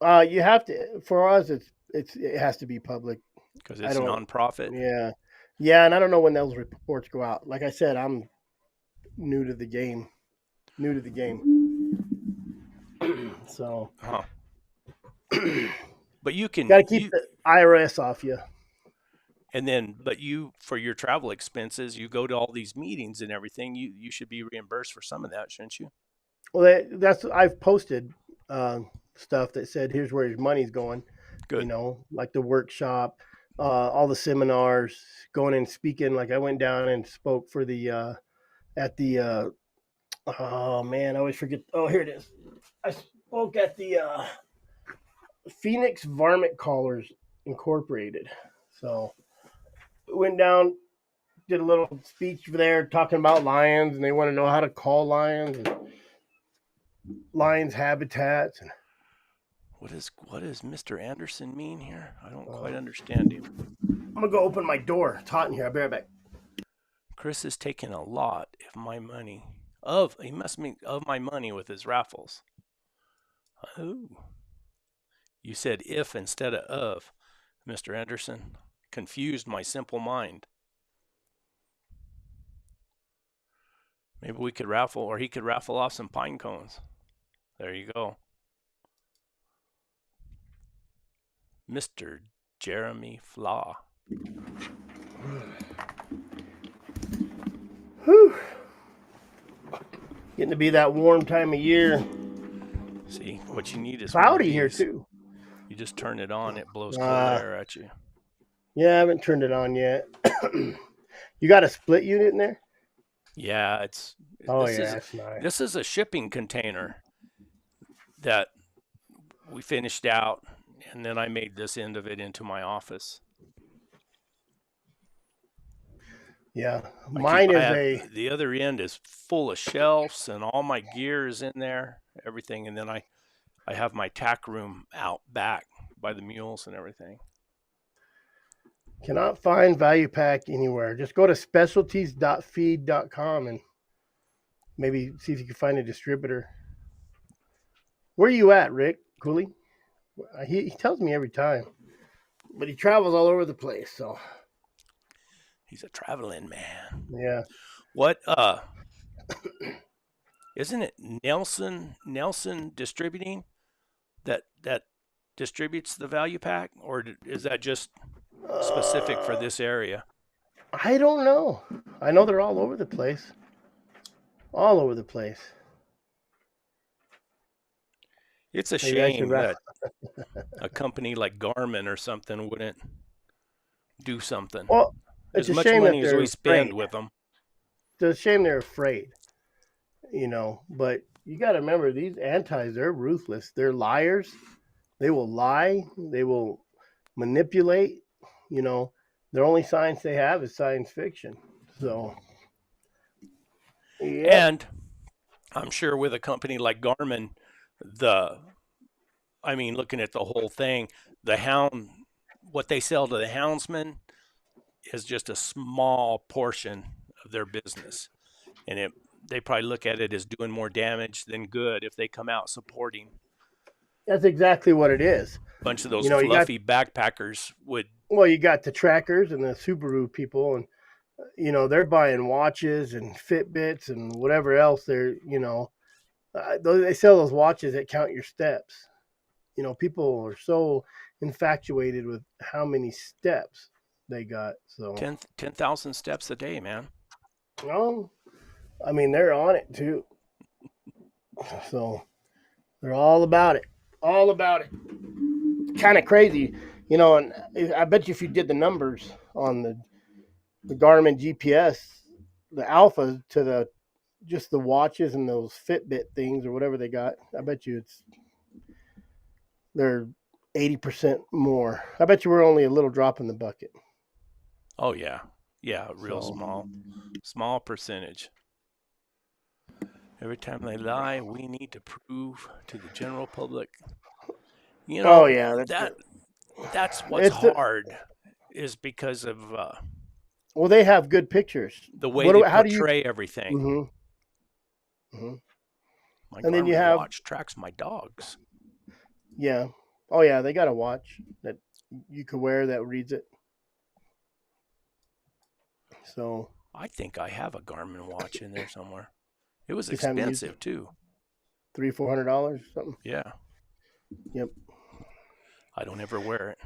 You have to for us it has to be public. because I it's don't nonprofit? yeah. Yeah, and I don't know when those reports go out. Like I said, I'm new to the game. New to the game. So Huh. But you got can to keep the IRS off you. and then but you for your travel expenses, you go to all these meetings and everything. You should be reimbursed for some of that, shouldn't you? Well, that's I've posted stuff that said here's where his money's going. You Good. know, like the workshop, all the seminars, going and speaking. Like I went down and spoke for the at the oh man, I always forget. Oh, here it is. I spoke at the Phoenix Varmint Callers Incorporated. So went down, did a little speech there talking about lions, and they want to know how to call lions. And lions' habitats. And, What does Mr. Anderson mean here? I don't quite understand him. I'm gonna go open my door. It's hot in here. I'll be right back. Chris is taking a lot of my money. He must mean of my money with his raffles. Oh. You said if instead of, Mr. Anderson. Confused my simple mind. Maybe we could raffle, or he could raffle off some pine cones. There you go. Mr. Jeremy Flaw. Whew. Getting to be that warm time of year. See, what you need is cloudy here too. You just turn it on, it blows cold air at you. Yeah, I haven't turned it on yet. You got a split unit in there? Yeah, that's nice. This is a shipping container that we finished out, and then I made this end of it into my office. Yeah, the other end is full of shelves, and all my gear is in there, everything, and then I have my tack room out back by the mules and everything. Cannot find value pack anywhere. Just go to specialties.feed.com and maybe see if you can find a distributor. Where are you at, Rick Cooley? He tells me every time, but he travels all over the place. So he's a traveling man. Yeah. What? Isn't it Nelson Distributing that distributes the value pack, or is that just specific for this area? I don't know. I know they're all over the place. All over the place. It's a shame that a company like Garmin or something wouldn't do something. Well, it's as a much shame money that as they're we spend afraid. with them. It's a shame they're afraid. But you got to remember, these antis, they're ruthless. They're liars. They will lie. They will manipulate. Their only science they have is science fiction. So, yeah. And I'm sure with a company like Garmin, looking at the whole thing, the Hound, what they sell to the houndsmen is just a small portion of their business. And they probably look at it as doing more damage than good if they come out supporting. That's exactly what it is. A bunch of those fluffy backpackers would. Well, you got the trackers and the Subaru people, and they're buying watches and Fitbits and whatever else. They sell those watches that count your steps. People are so infatuated with how many steps they got. So 10,000 steps a day, man. Well, they're on it too. So they're all about it. All about it. Kind of crazy, and I bet you if you did the numbers on the Garmin GPS, the alpha to just the watches and those Fitbit things or whatever they got, I bet you they're 80% more. I bet you we're only a little drop in the bucket. Oh yeah, real small percentage. Every time they lie, we need to prove to the general public. That's what's hard is because of. Well, they have good pictures. The way they portray everything. Mm-hmm. Mm-hmm. My and then you have watch tracks my dogs. Yeah. Oh yeah, they got a watch that you could wear that reads it. So I think I have a Garmin watch in there somewhere. It was expensive too. $300-400 something. Yeah. Yep. I don't ever wear it.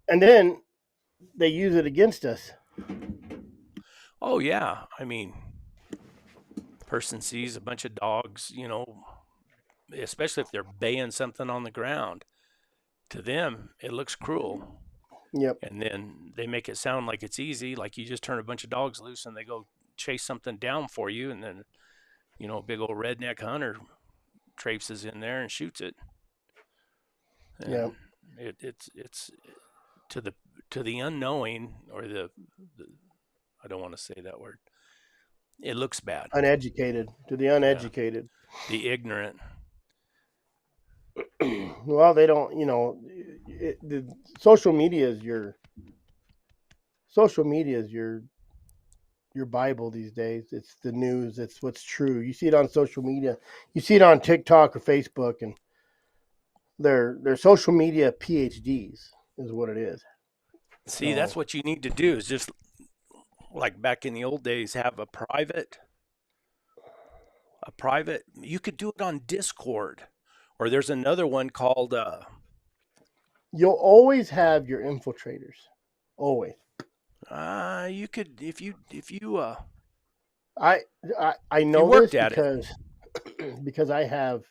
And then they use it against us. Oh yeah, person sees a bunch of dogs, especially if they're baying something on the ground. To them, it looks cruel. Yep. And then they make it sound like it's easy, like you just turn a bunch of dogs loose and they go chase something down for you, and then, a big old redneck hunter traipses in there and shoots it. And yeah. It's to the unknowing, or the I don't want to say that word. It looks bad. Uneducated, to the uneducated. Yeah. The ignorant. Well, they don't. The social media is your Bible these days. It's the news. It's what's true. You see it on social media. You see it on TikTok or Facebook, and they're social media PhDs is what it is. See, So that's what you need to do is just like back in the old days, have a private, you could do it on Discord, or there's another one called, you'll always have your infiltrators. Always. you could, I I if you know this worked at it. because I have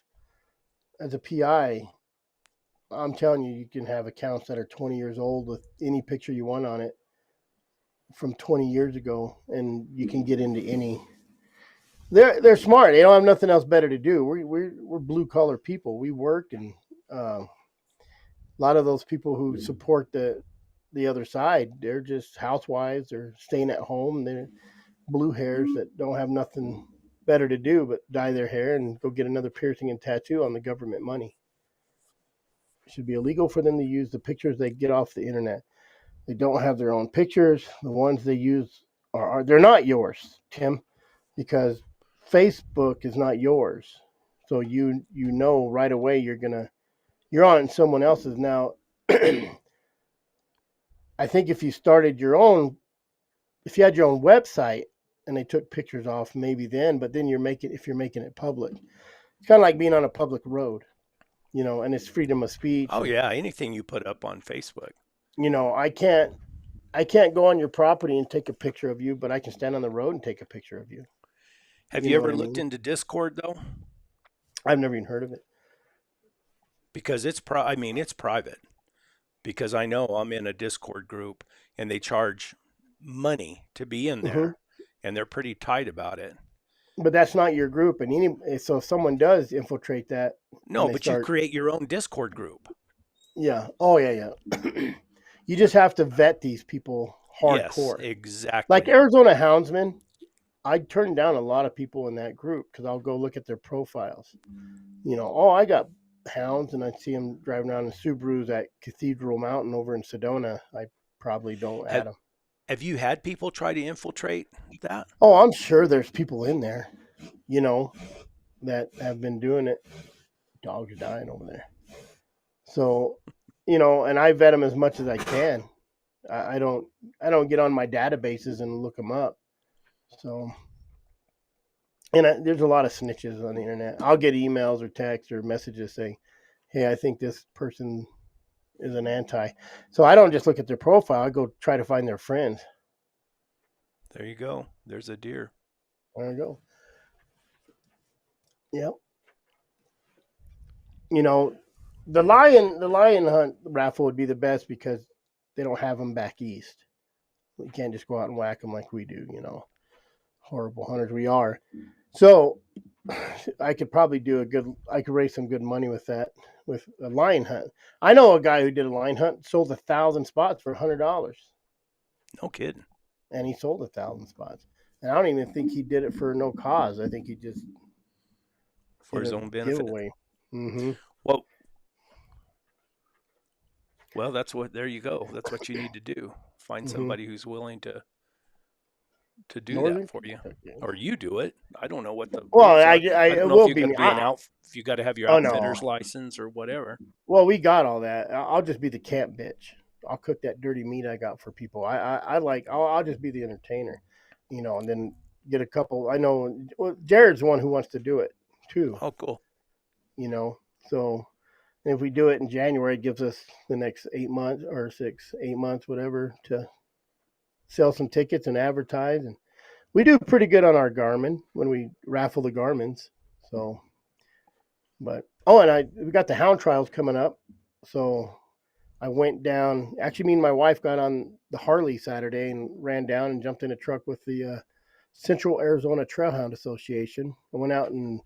as a PI. I'm telling you, you can have accounts that are 20 years old with any picture you want on it from 20 years ago, and you can get into any. They're smart. They don't have nothing else better to do. We're blue collar people. We work, and a lot of those people who support the other side, they're just housewives. They're staying at home. They're blue hairs that don't have nothing better to do but dye their hair and go get another piercing and tattoo on the government money. It should be illegal for them to use the pictures they get off the internet. They don't have their own pictures. The ones they use are they're not yours, Tim, because Facebook is not yours. So you know right away you're on someone else's now. I think if you had your own website and they took pictures off, maybe then, but then if you're making it public, it's kind of like being on a public road, and it's freedom of speech. Oh And, yeah, anything you put up on Facebook. I can't go on your property and take a picture of you, but I can stand on the road and take a picture of you. Have You you know ever what I looked mean? into Discord though? I've never even heard of it. Because it's private. Because I know I'm in a Discord group and they charge money to be in Hmm. there, and they're pretty tight about it. But that's not your group, and so if someone does infiltrate that and No, they but you start, create your own Discord group. yeah, oh yeah, yeah. You just have to vet these people Yes, hardcore. Like exactly. Arizona Houndsmen, I turn down a lot of people in that group because I'll go look at their profiles. Oh, I got hounds, and I see them driving around in Subarus at Cathedral Mountain over in Sedona. I probably don't Have add them. have you had people try to infiltrate that? Oh, I'm sure there's people in there, you know, that have been doing it. Dog's dying over there. So, and I vet them as much as I can. I don't get on my databases and look them up. So, and there's a lot of snitches on the internet. I'll get emails or texts or messages saying, "Hey, I think this person is an anti." So I don't just look at their profile. I go try to find their friends. There you go. There's a deer. There you go. Yep. You know, the lion hunt raffle would be the best because they don't have them back east. We can't just go out and whack them like we do. Horrible hunters we are. So I could probably I could raise some good money with that, with a lion hunt. I know a guy who did a lion hunt, sold 1,000 spots for $100, No kidding. and he sold 1,000 spots. And I don't even think he did it for no cause. I think he just For did his a own benefit. giveaway. Mm-hmm. Well, well, there you go. That's what you need to do. Find Mm-hmm. somebody who's willing to do Northern that for you, Kentucky. or you do it. I don't know what the Well, rules are. I it don't know if will you be got me. to be if you got to have your Oh no. outfitter's license or whatever. Well, we got all that. I'll just be the camp bitch. I'll cook that dirty meat I got for people. I like. I'll just be the entertainer, and then get a couple. I know Jared's the one who wants to do it too. Oh, cool. So if we do it in January, it gives us the next 8 months or 8 months, whatever, to sell some tickets and advertise. And we do pretty good on our Garmin when we raffle the Garmins. So, but and we got the Hound trials coming up, so I went down. Actually, me and my wife got on the Harley Saturday and ran down and jumped in a truck with the Central Arizona Trailhound Association. I went out and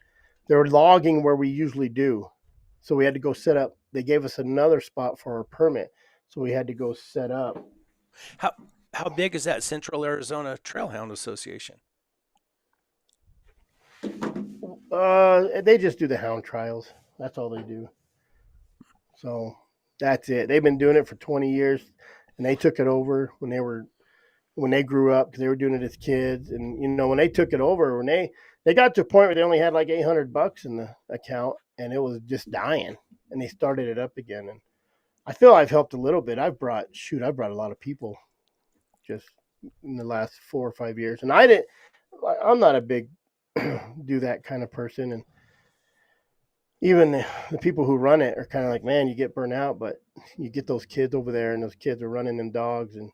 they were logging where we usually do. So we had to go set up. They gave us another spot for our permit. So we had to go set up. How how big is that Central Arizona Trailhound Association? They just do the hound trials. That's all they do. So that's it. They've been doing it for 20 years, and they took it over when they grew up because they were doing it as kids. And when they took it over, when they got to a point where they only had like $800 in the account, and it was just dying, and they started it up again. And I feel I've helped a little bit. I've brought a lot of people just in the last 4 or 5 years, and I'm not a big do that kind of person, and even the people who run it are kind of like, man, you get burnt out, but you get those kids over there, and those kids are running them dogs and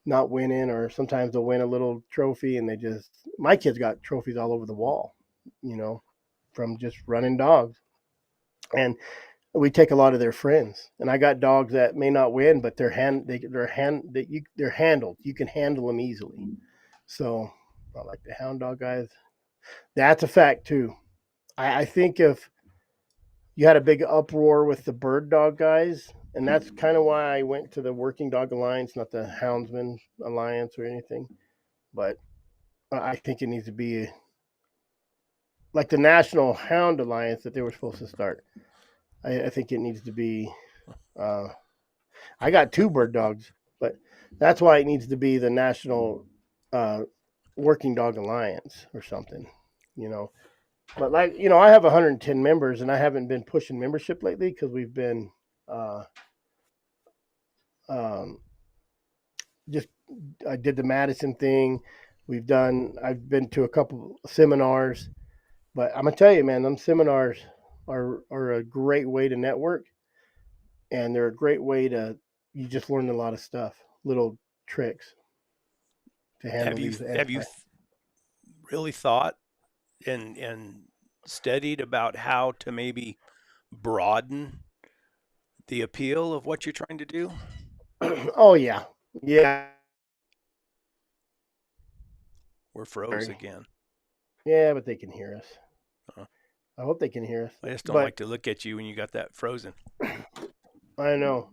not winning, or sometimes they'll win a little trophy, and my kids got trophies all over the wall, from just running dogs. And we take a lot of their friends, and I got dogs that may not win, but they're handled. You can handle them easily. So I like the hound dog guys. That's a fact too. I think if you had a big uproar with the bird dog guys, and that's kind of why I went to the Working Dog Alliance, not the Houndsman Alliance or anything. But I think it needs to be like the National Hound Alliance that they were supposed to start. I think it needs to be. I got 2 bird dogs, but that's why it needs to be the National Working Dog Alliance or something. But I have 110 members, and I haven't been pushing membership lately because we've been just I did the Madison thing. I've been to a couple seminars, but I'm gonna tell you, man, them seminars are a great way to network, and they're a great way you just learn a lot of stuff, little tricks to handle these. Have you really thought and studied about how to maybe broaden the appeal of what you're trying to do? Oh yeah. We're froze again. Yeah, but they can hear us. Huh. I hope they can hear us. I just don't like to look at you when you got that frozen. I know.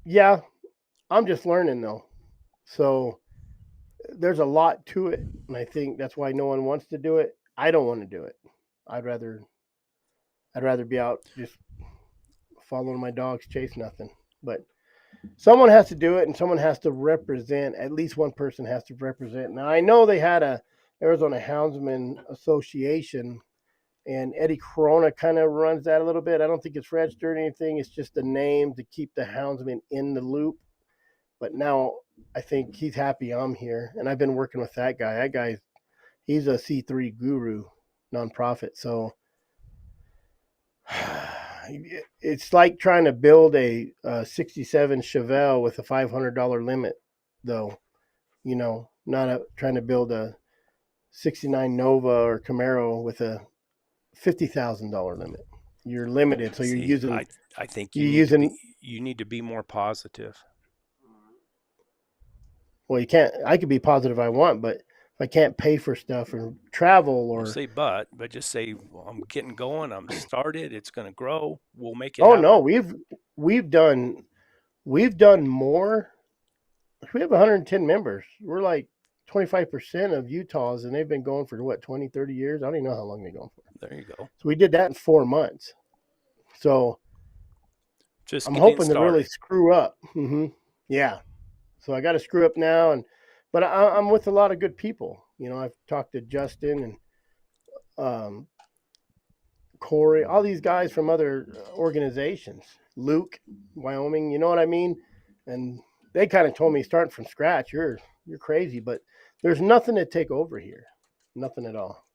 Yeah, I'm just learning though. So there's a lot to it, and I think that's why no one wants to do it. I don't want to do it. I'd rather be out just following my dogs, chase nothing. But someone has to do it, and someone has to represent. At least one person has to represent. Now I know they had a Arizona Houndsman Association, and Eddie Corona kind of runs that a little bit. I don't think it's registered or anything. It's just a name to keep the houndsman in the loop. But now I think he's happy I'm here, and I've been working with that guy. That guy, he's a C3 guru nonprofit. So it's like trying to build a 67 Chevelle with a $500 limit, though. Not trying to build a 69 Nova or Camaro with a $50,000 limit. You're limited, so you're using. I think you need to be more positive. Well, you can't. I could be positive I want, but if I can't pay for stuff or travel or Don't say but just say, well, I'm getting going. I'm started. It's going to grow. We'll make it. Oh happen. no, we've done more. We have 110 members. We're like 25% of Utah's, and they've been going for what, 20, 30 years. I don't even know how long they're going for. There you go. So we did that in 4 months. So just I'm hoping to really screw up. Mm-hmm. Yeah. So I got to screw up now, but I'm with a lot of good people. I've talked to Justin and Corey, all these guys from other organizations. Luke, Wyoming, you know what I mean? And they kind of told me, starting from scratch, you're crazy, but there's nothing to take over here, nothing at all.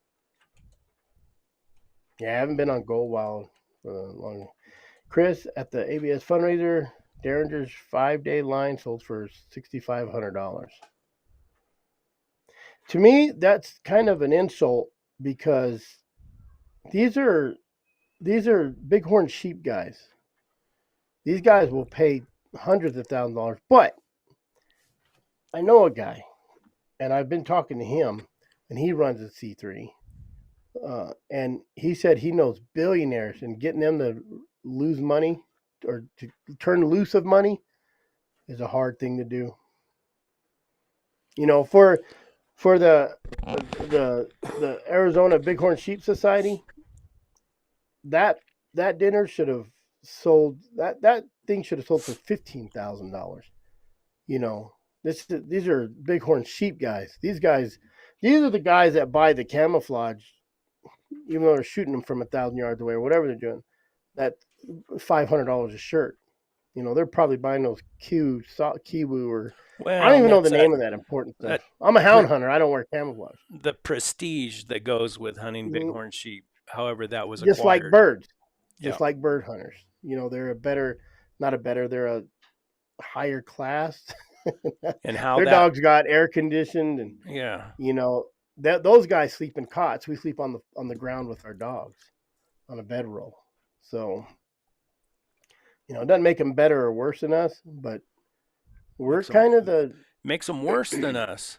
Yeah, I haven't been on Gold Wild for a long. Chris at the ABS fundraiser. Derringer's 5-day line sold for $6,500. To me, that's kind of an insult because these are bighorn sheep guys. These guys will pay hundreds of thousands of dollars. But I know a guy, and I've been talking to him, and he runs a C3. And he said he knows billionaires, and getting them to lose money or to turn loose of money is a hard thing to do. For the Arizona Bighorn Sheep Society, that dinner should have sold that thing should have sold for $15,000. You know, these are bighorn sheep guys. These are the guys that buy the camouflage, even though they're shooting them from 1,000 yards away or whatever they're doing. That $500 a shirt. You know, they're probably buying those Kiwu or I don't Well, even know the that's name of that important stuff. that I'm a pre- hound hunter. I don't wear camouflage. the prestige that goes with hunting Mm, bighorn sheep. However, that was Just like acquired. birds, Yeah, just like bird hunters. You know, they're a better, not a better, they're a higher class. and how Their that. dogs got air conditioned, and Yeah. you know those guys sleep in cots. We sleep on the ground with our dogs on a bedroll. So you know, it doesn't make them better or worse than us, but we're Makes them kind of the makes them worse than us.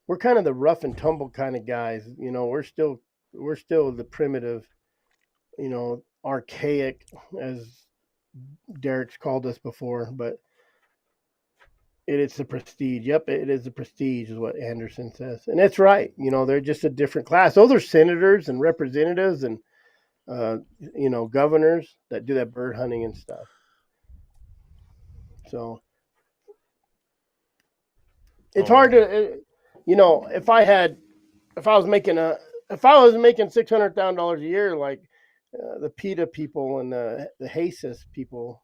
we're kind of the rough and tumble kind of guys. You know, we're still the primitive, you know, archaic, as Derek's called us before, but it's the prestige. Yep, it is the prestige, is what Anderson says, and that's right. You know, they're just a different class. Those are senators and representatives and you know, governors that do that bird hunting and stuff. So it's Oh, hard to, you know, if I was making $600,000 a year like the PETA people and the HASIS people,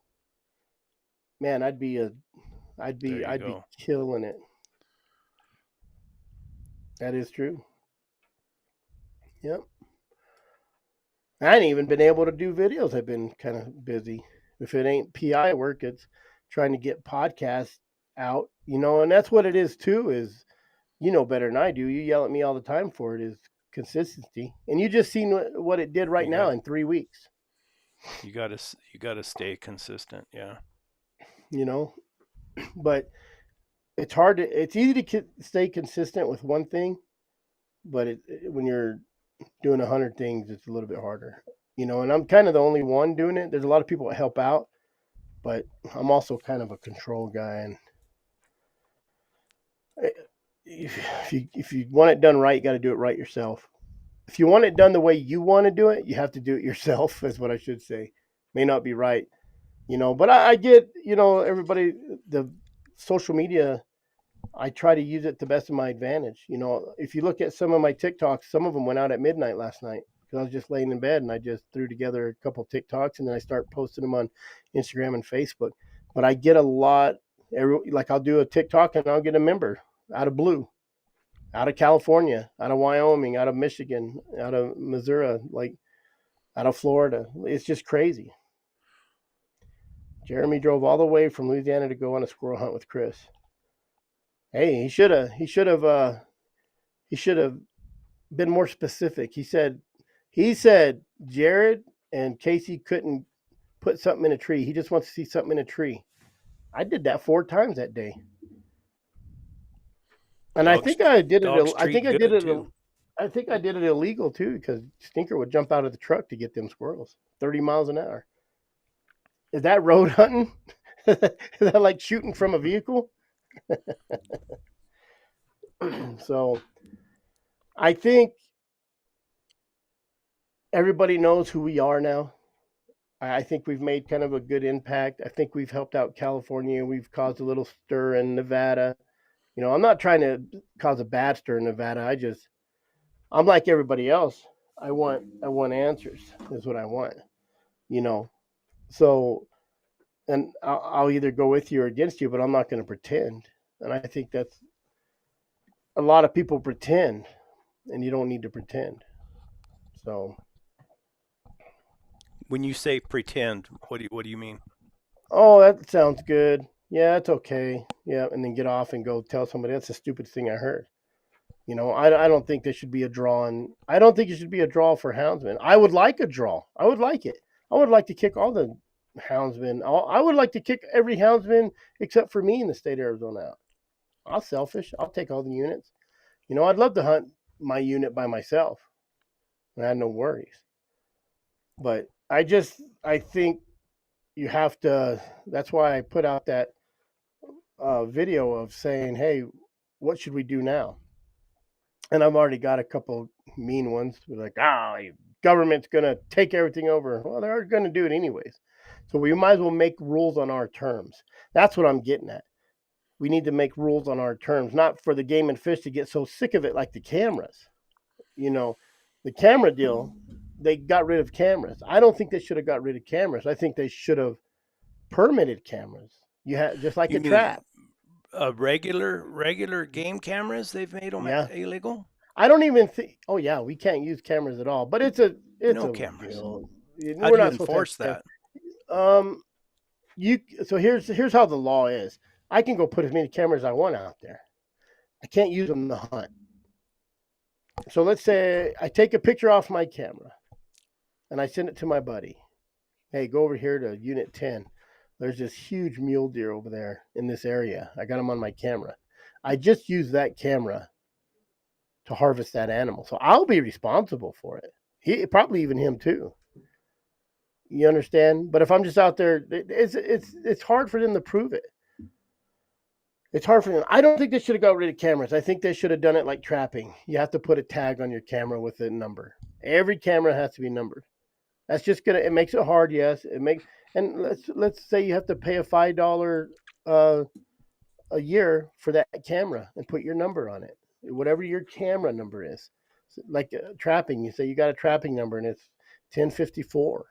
man, there you I'd be go. killing it. That is true. Yep. I ain't even been able to do videos. I've been kind of busy. If it ain't PI work, it's trying to get podcasts out, you know, and that's what it is too, is you know better than I do. You yell at me all the time for it, is consistency. And you just seen what it did right You got now in 3 weeks, you got to stay consistent. Yeah. you know, but it's easy to stay consistent with one thing, but when you're doing 100 things, it's a little bit harder, you know, and I'm kind of the only one doing it. There's a lot of people that help out, but I'm also kind of a control guy. And if you want it done right, you got to do it right yourself. If you want it done the way you want to do it, you have to do it yourself. Is what I should say. May not be right, you know, but I get, you know, everybody, the social media, I try to use it to the best of my advantage. You know, if you look at some of my TikToks, some of them went out at midnight last night because I was just laying in bed and I just threw together a couple of TikToks and then I start posting them on Instagram and Facebook. But I get a lot, like I'll do a TikTok and I'll get a member out of blue, out of California, out of Wyoming, out of Michigan, out of Missouri, like out of Florida. It's just crazy. Jeremy drove all the way from Louisiana to go on a squirrel hunt with Chris. Hey, he should have been more specific. He said Jared and Casey couldn't put something in a tree. He just wants to see something in a tree. I did that 4 times that day, and I Dogs think I did it. dogs treat good too. I think I did it illegal too because Stinker would jump out of the truck to get them squirrels, 30 miles an hour. Is that road hunting? Is that like shooting from a vehicle? So I think everybody knows who we are now. I think we've made kind of a good impact. I think we've helped out California. We've caused a little stir in Nevada. You know, I'm not trying to cause a bad stir in Nevada. I'm like everybody else. I want answers. Is what I want. You know, so and I'll either go with you or against you, but I'm not going to pretend. And I think that's a lot of people pretend, and you don't need to pretend. So, When you say pretend, what do you mean? oh, that sounds good. Yeah, it's okay. Yeah, and then get off and go tell somebody that's the stupidest thing I heard. You know, I don't think there should be a draw. And I don't think it should be a draw for houndsmen. I would like a draw. I would like it. I would like to kick all the houndsmen. I would like to kick every houndsman except for me in the state of Arizona out. I'm selfish. I'll take all the units. You know, I'd love to hunt my unit by myself. I had no worries. But I think you have to. That's why I put out that video of saying, "Hey, what should we do now?" And I've already got a couple mean ones. They're like, "Ah, you government's going to take everything over. Well, they're going to do it anyways. So we might as well make rules on our terms. That's what I'm getting at. We need to make rules on our terms, not for the game and fish to get so sick of it like the cameras. The camera deal, they got rid of cameras. I don't think they should have got rid of cameras. I think they should have permitted cameras. You had just like You a mean trap. regular game cameras? They've made them Yeah. illegal. I don't even think. Oh yeah, we can't use cameras at all. But it's a No cameras. deal. How We're do you not supposed to enforce have that? So here's how the law is. I can go put as many cameras as I want out there. I can't use them to hunt. So let's say I take a picture off my camera and I send it to my buddy. Hey, go over here to Unit 10. There's this huge mule deer over there in this area. I got him on my camera. I just used that camera to harvest that animal. So I'll be responsible for it. He probably even him too. You understand? But if I'm just out there, it's hard for them to prove it. It's hard for them. I don't think they should have got rid of cameras. I think they should have done it like trapping. You have to put a tag on your camera with a number. Every camera has to be numbered. That's just it makes it hard, yes. And let's say you have to pay a $5 a year for that camera and put your number on it. Whatever your camera number is. Like trapping, you say you got a trapping number and it's 1054.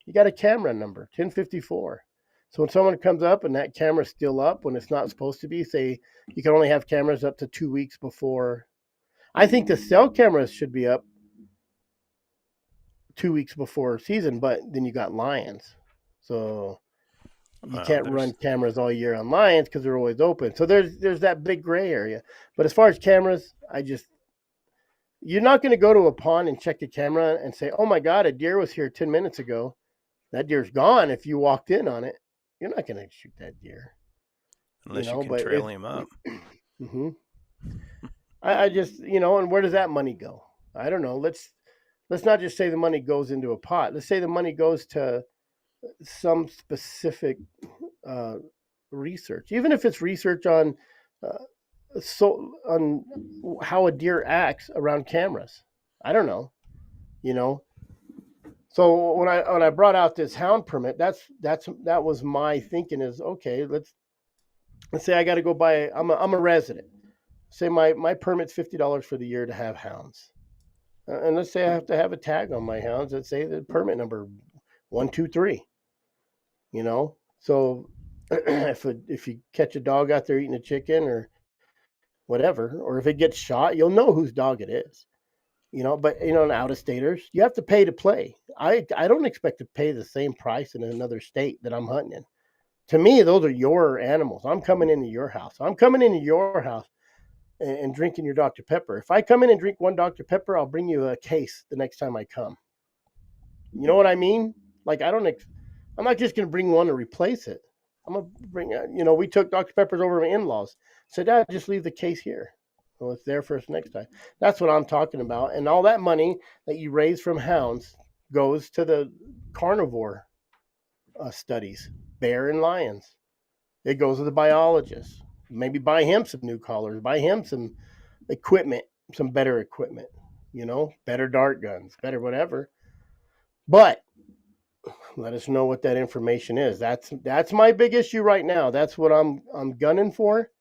You got a camera number, 1054. So when someone comes up and that camera's still up when it's not supposed to be, say you can only have cameras up to 2 weeks before. I think the cell cameras should be up 2 weeks before season, but then you got lions. So you can't run cameras all year on lions because they're always open. So there's that big gray area. But as far as cameras, you're not going to go to a pond and check the camera and say, oh my God, a deer was here 10 minutes ago. That deer's gone if you walked in on it. You're not going to shoot that deer. Unless you can trail him up. Mm-hmm. I just, and where does that money go? I don't know. Let's not just say the money goes into a pot. Let's say the money goes to some specific research, even if it's research on on how a deer acts around cameras. I don't know, So when I brought out this hound permit, that was my thinking is okay. Let's say I got to go buy. I'm a resident. Say my permit's $50 for the year to have hounds, and let's say I have to have a tag on my hounds that say the permit number 123. So if you catch a dog out there eating a chicken or whatever, or if it gets shot, you'll know whose dog it is. But an out-of-staters, you have to pay to play. I don't expect to pay the same price in another state that I'm hunting in. To me, those are your animals. I'm coming into your house. I'm coming into your house and drinking your Dr. Pepper. If I come in and drink one Dr. Pepper, I'll bring you a case the next time I come. You know what I mean? Like I'm not just going to bring one to replace it. I'm going to bring, we took Dr. Peppers over to my in-laws. Said, Dad, just leave the case here. Well, it's there for us next time. That's what I'm talking about. And all that money that you raise from hounds goes to the carnivore studies, bear and lions. It goes to the biologists. Maybe buy him some new collars, buy him some equipment, some better equipment, better dart guns, better whatever. But let us know what that information is. That's my big issue right now. That's what I'm gunning for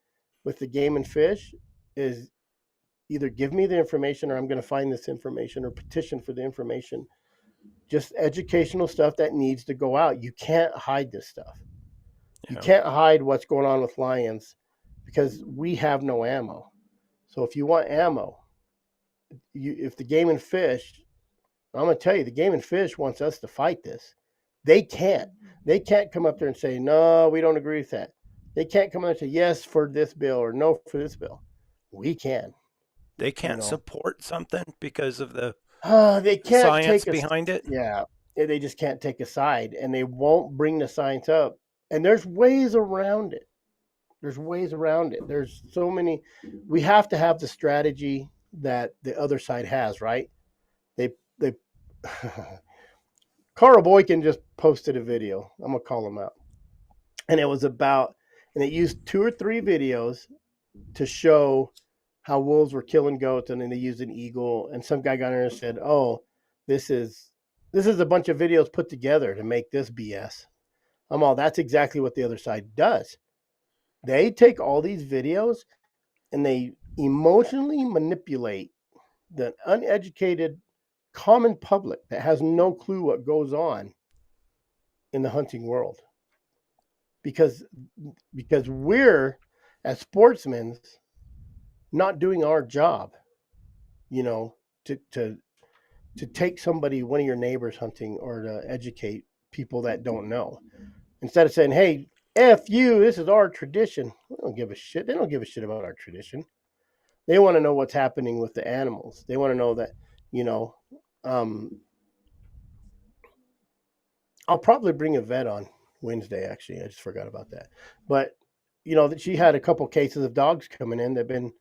with the game and fish is either give me the information or I'm going to find this information or petition for the information. Just educational stuff that needs to go out. You can't hide this stuff. Yeah. You can't hide what's going on with lions because we have no ammo. So if you want ammo, if the game and fish, I'm going to tell you, the game and fish wants us to fight this. They can't come up there and say, no, we don't agree with that. They can't come up and say yes for this bill or no for this bill. We can. They can't support something because of the they can't science behind it. Yeah, they just can't take a side, and they won't bring the science up. And there's ways around it. There's so many. We have to have the strategy that the other side has, right? They Carl Boykin just posted a video. I'm gonna call him out, and it used 2 or 3 videos to show how wolves were killing goats, and then they used an eagle. And some guy got in there and said, "Oh, this is a bunch of videos put together to make this BS. I'm all, that's exactly what the other side does. They take all these videos and they emotionally manipulate the uneducated common public that has no clue what goes on in the hunting world. Because we're, as sportsmen, not doing our job, to take somebody, one of your neighbors hunting, or to educate people that don't know. Instead of saying, hey, F you, this is our tradition. We don't give a shit. They don't give a shit about our tradition. They want to know what's happening with the animals. They want to know that, I'll probably bring a vet on Wednesday, actually. I just forgot about that. But, that she had a couple cases of dogs coming in that have been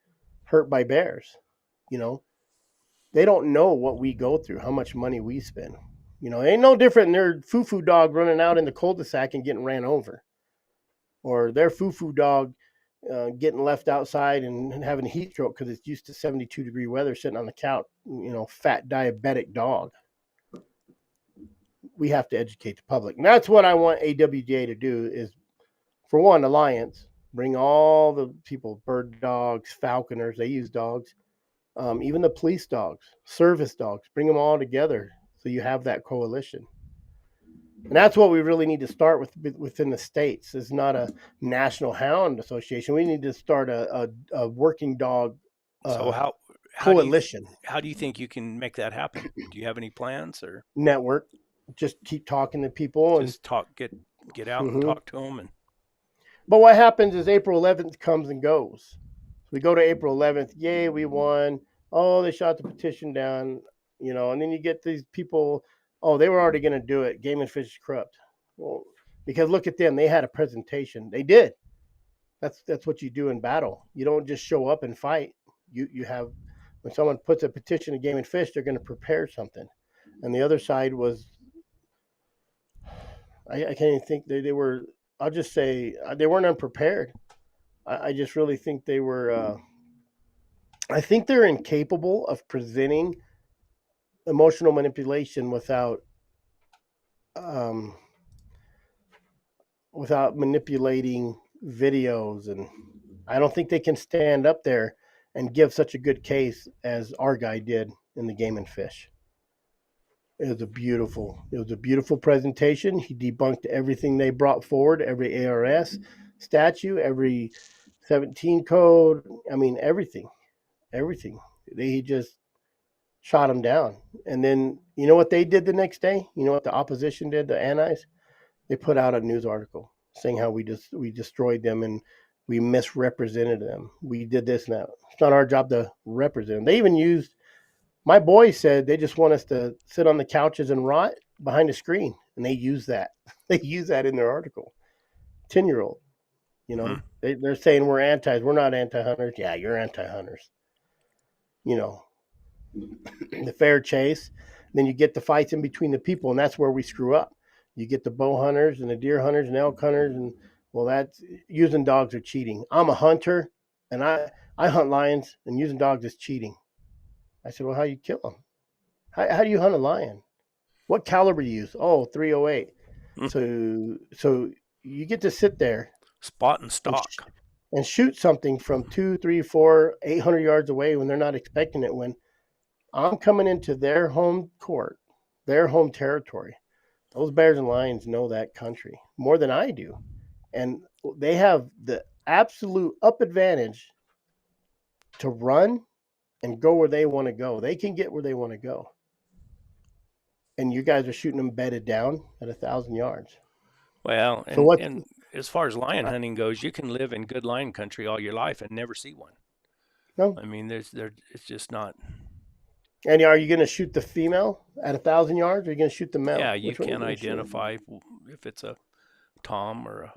hurt by bears. They don't know what we go through, how much money we spend. It ain't no different than their foo-foo dog running out in the cul-de-sac and getting ran over. Or their foo-foo dog getting left outside and having a heat stroke because it's used to 72-degree weather sitting on the couch, fat diabetic dog. We have to educate the public. And that's what I want AWDA to do is, for one, Alliance, bring all the people, bird dogs, falconers, they use dogs, even the police dogs, service dogs, bring them all together so you have that coalition. And that's what we really need to start with within the states. It's not a national hound association. We need to start a working dog So coalition. How do you think you can make that happen? Do you have any plans, or network? Just keep talking to people and just get out and talk to them? But what happens is April 11th comes and goes. So we go to April 11th. Yay, we won. Oh, they shot the petition down, and then you get these people. Oh, they were already going to do it. Game and Fish is corrupt. Well, because look at them. They had a presentation. They did. That's what you do in battle. You don't just show up and fight. You have, when someone puts a petition to Game and Fish, they're going to prepare something. And the other side was, I can't even think they were. I'll just say they weren't unprepared. I just really think they were. I think they're incapable of presenting emotional manipulation without manipulating videos, and I don't think they can stand up there and give such a good case as our guy did in the Game and Fish. It was a beautiful presentation. He debunked everything they brought forward, every ARS statute, every 17 code. I mean, everything. He just shot him down. And then, you know what they did the next day? You know what the opposition did, the antis? They put out a news article saying how we destroyed them and we misrepresented them. We did this and that. It's not our job to represent them. They even used, my boys said they just want us to sit on the couches and rot behind a screen. And they use that. They use that in their article. 10-year-old. They're saying we're antis. We're not anti-hunters. Yeah, you're anti-hunters. The fair chase. Then you get the fights in between the people, and that's where we screw up. You get the bow hunters and the deer hunters and elk hunters, and that's using dogs are cheating. I'm a hunter, and I hunt lions, and using dogs is cheating. I said, well, how you kill them? How do you hunt a lion? What caliber do you use? Oh, 308. So you get to sit there, spot and stalk, and shoot something from 2, 3, 4, 800 yards away when they're not expecting it. When I'm coming into their home court, their home territory, those bears and lions know that country more than I do. And they have the absolute up advantage to run and go where they want to go. They can get where they want to go. And you guys are shooting them bedded down at 1,000 yards. Well, and as far as lion hunting goes, you can live in good lion country all your life and never see one. No. I mean, it's just not. And are you going to shoot the female at 1,000 yards, or are you going to shoot the male? Yeah, you can identify if it's a tom or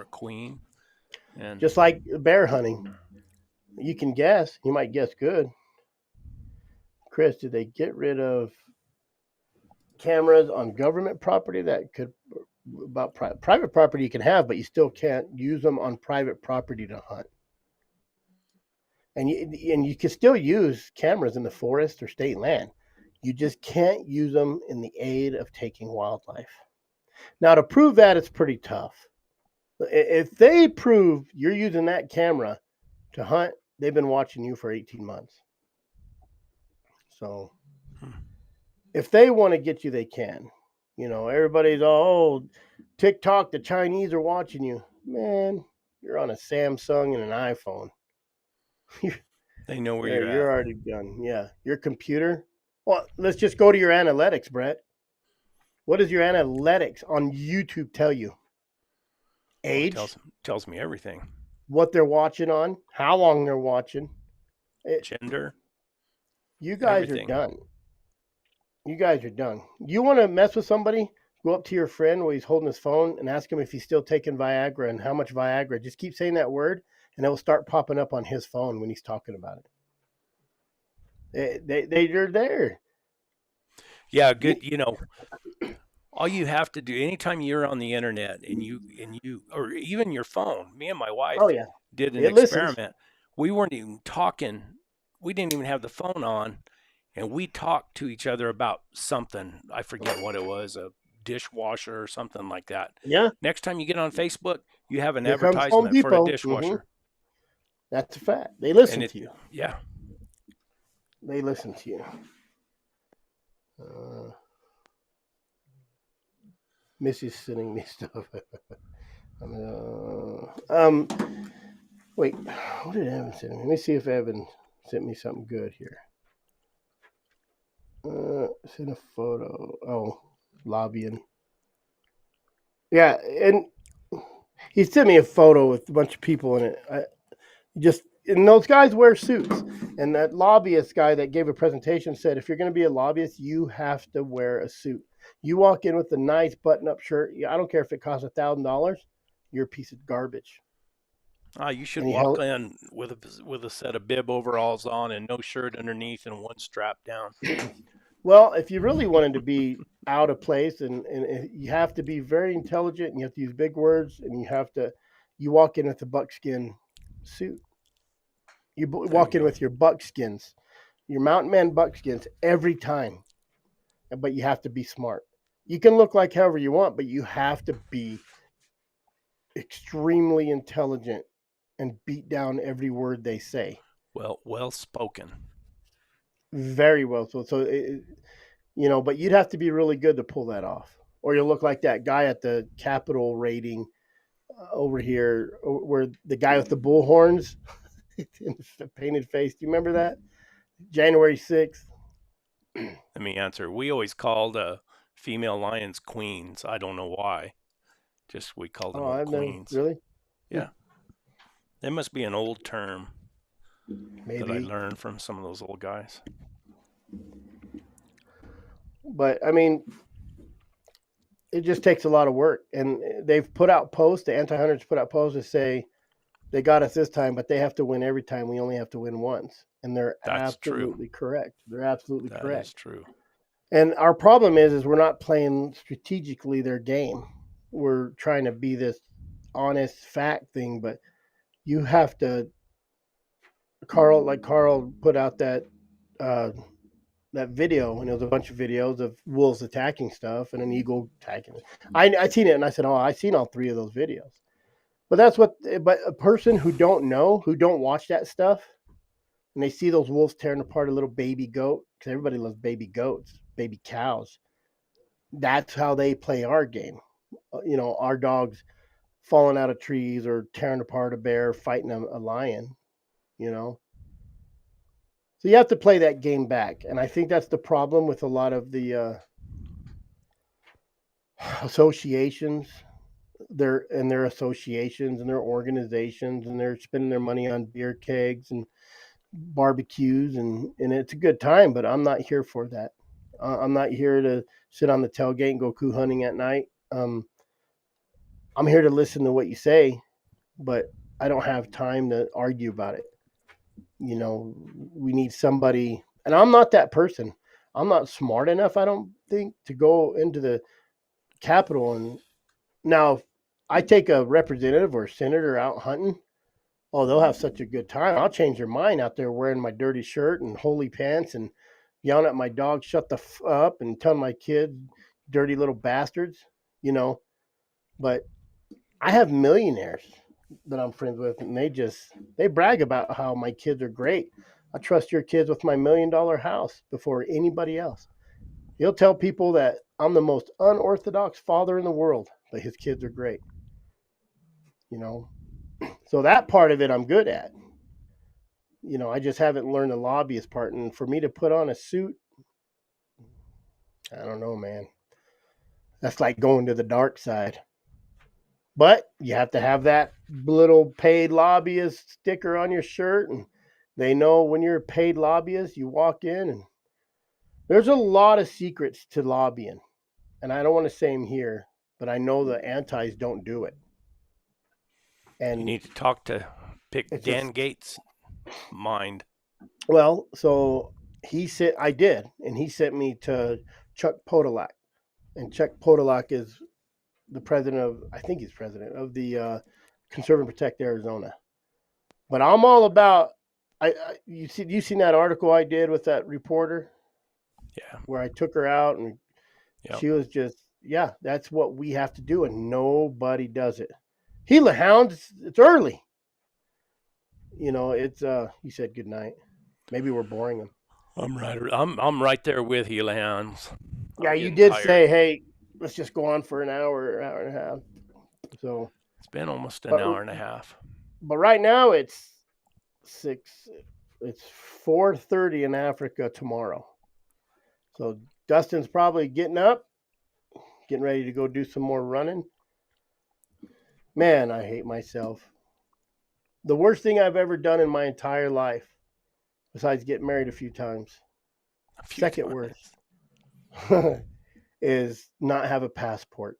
a queen. And just like bear hunting, you can guess. You might guess good. Chris, did they get rid of cameras on government property that could about private property you can have, but you still can't use them on private property to hunt? And you can still use cameras in the forest or state land. You just can't use them in the aid of taking wildlife. Now, to prove that, it's pretty tough. If they prove you're using that camera to hunt, they've been watching you for 18 months. So if they want to get you, they can. Everybody's all, TikTok, the Chinese are watching you. Man, you're on a Samsung and an iPhone. They know where you're You're at. already done. Yeah. Your computer. Well, let's just go to your analytics, Brett. What does your analytics on YouTube tell you? Age, tells me everything. what they're watching on, how long they're watching. Gender. You guys everything. are done. You guys are done. You want to mess with somebody? Go up to your friend while he's holding his phone and ask him if he's still taking Viagra and how much Viagra. Just keep saying that word, and it will start popping up on his phone when he's talking about it. They're there. Yeah, good. All you have to do anytime you're on the internet and you or even your phone. Me and my wife did an experiment. Listens. We weren't even talking. We didn't even have the phone on, and we talked to each other about something. I forget what it was, a dishwasher or something like that. Yeah. Next time you get on Facebook, you have an advertisement for a dishwasher. Mm-hmm. That's a fact. They listen to you. Yeah. They listen to you. Missy's sending me stuff. Wait, what did Evan send me? Let me see if Evan sent me something good here. Send a photo. Oh, lobbying. Yeah, and he sent me a photo with a bunch of people in it. And those guys wear suits. And that lobbyist guy that gave a presentation said, if you're going to be a lobbyist, you have to wear a suit. You walk in with a nice button-up shirt. I don't care if it costs $1,000. You're a piece of garbage. You should walk in with a set of bib overalls on and no shirt underneath and one strap down. Well, if you really wanted to be out of place, and you have to be very intelligent, and you have to use big words, and you walk in with a buckskin suit. You walk in with your buckskins, your mountain man buckskins every time. But you have to be smart. You can look like however you want, but you have to be extremely intelligent and beat down every word they say. Well spoken. Very well. So but you'd have to be really good to pull that off, or you'll look like that guy at the Capitol rating over here, where the guy with the bull horns and the painted face. Do you remember that? January 6th. Let me answer. We always called female lions queens. I don't know why. Just we called them queens. Really? Yeah. That must be an old term. Maybe. That I learned from some of those old guys. But I mean, it just takes a lot of work, and they've put out posts. The anti-hunters put out posts that say they got us this time, but they have to win every time. We only have to win once, and they're absolutely correct. They're absolutely correct. That is true. And our problem is we're not playing strategically their game. We're trying to be this honest fact thing, but you have to. Carl put out that video, and it was a bunch of videos of wolves attacking stuff and an eagle attacking it. I seen it, and I said, "Oh, I seen all three of those videos." But but a person who don't watch that stuff, and they see those wolves tearing apart a little baby goat, because everybody loves baby goats, baby cows. That's how they play our game. Our dogs falling out of trees or tearing apart a bear, fighting a lion. So you have to play that game back, and I think that's the problem with a lot of the associations. Their associations and their organizations, and they're spending their money on beer kegs and barbecues, and it's a good time, but I'm not here for that. I'm not here to sit on the tailgate and go coup hunting at night. I'm here to listen to what you say, but I don't have time to argue about it. We need somebody, and I'm not that person. I'm not smart enough, I don't think, to go into the Capitol. And now, if I take a representative or a senator out hunting, they'll have such a good time. I'll change their mind out there wearing my dirty shirt and holy pants and yelling at my dog, shut the up, and telling my kids, dirty little bastards, But I have millionaires that I'm friends with, and they brag about how my kids are great. I trust your kids with my $1 million house before anybody else. He'll tell people that I'm the most unorthodox father in the world, but his kids are great. So that part of it I'm good at. I just haven't learned the lobbyist part. And for me to put on a suit, I don't know, man. That's like going to the dark side. But you have to have that little paid lobbyist sticker on your shirt. And they know when you're a paid lobbyist, you walk in and there's a lot of secrets to lobbying. And I don't want to say them here, but I know the antis don't do it. And you need to pick Dan just, Gates' mind. Well, so I did, and he sent me to Chuck Podolak. And Chuck Podolak is the I think he's president of the Conserve and Protect Arizona. But I'm all about, you seen that article I did with that reporter? Yeah. Where I took her out and she was just, that's what we have to do, and nobody does it. Gila Hound, it's early. He said good night. Maybe we're boring him. I'm right there with Gila Hounds. Yeah, you did say, hey, let's just go on for an hour and a half. So it's been almost an hour and a half. But right now it's 4:30 in Africa tomorrow. So Dustin's probably getting up, getting ready to go do some more running. Man, I hate myself. The worst thing I've ever done in my entire life, besides getting married a few times, second worst, is not have a passport.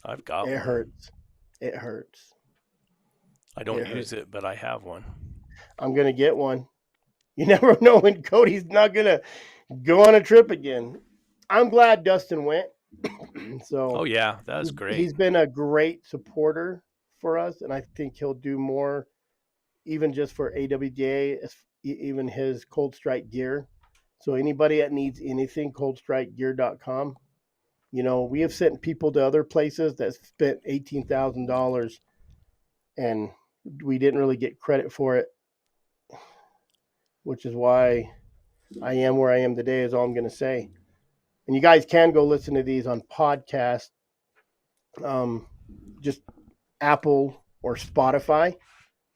I've got one. It hurts. I don't use it, but I have one. I'm going to get one. You never know when Cody's not going to go on a trip again. I'm glad Dustin went. Oh, yeah, that's great. He's been a great supporter for us, and I think he'll do more, even just for AWDA, even his Cold Strike gear. So anybody that needs anything, coldstrikegear.com. We have sent people to other places that spent $18,000, and we didn't really get credit for it, which is why I am where I am today, is all I'm going to say. And you guys can go listen to these on podcast, just Apple or Spotify.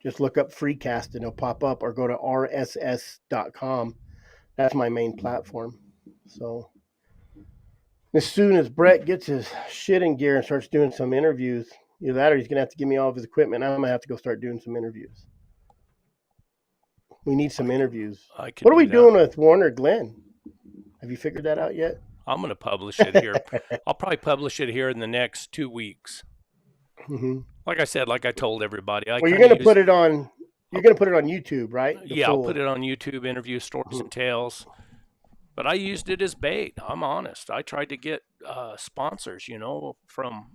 Just look up Freecast and it'll pop up, or go to rss.com. That's my main platform. So as soon as Brett gets his shit in gear and starts doing some interviews, either that or he's going to have to give me all of his equipment. I'm going to have to go start doing some interviews. We need some interviews. What are we doing with Warner Glenn? Have you figured that out yet? I'm going to publish it here. I'll probably publish it here in the next 2 weeks. Mm-hmm. Like I said, like I told everybody. You're going to put it on. You're going to put it on YouTube, right? I'll put it on YouTube. Interview stories and tales. But I used it as bait. I'm honest. I tried to get sponsors, from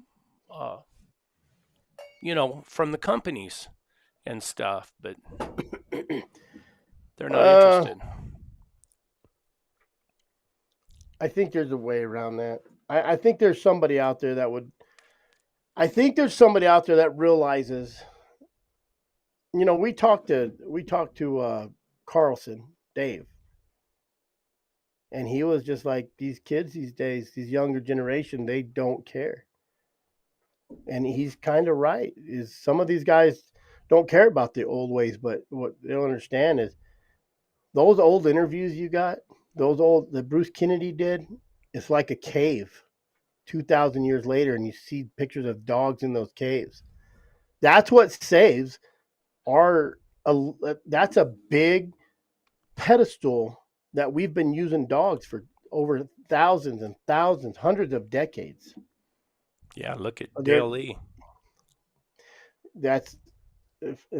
the companies and stuff, but they're not interested. I think there's a way around that. I think there's somebody out there that would. I think there's somebody out there that realizes. We talked to Carlson, Dave, and he was just like, these kids these days, these younger generation, they don't care. And he's kind of right. Is some of these guys don't care about the old ways, but what they don't understand is those old interviews you got, that Bruce Kennedy did, it's like a cave 2,000 years later, and you see pictures of dogs in those caves. That's what saves that's a big pedestal that we've been using dogs for over thousands and thousands, hundreds of decades. Yeah, look at Dale Lee. That's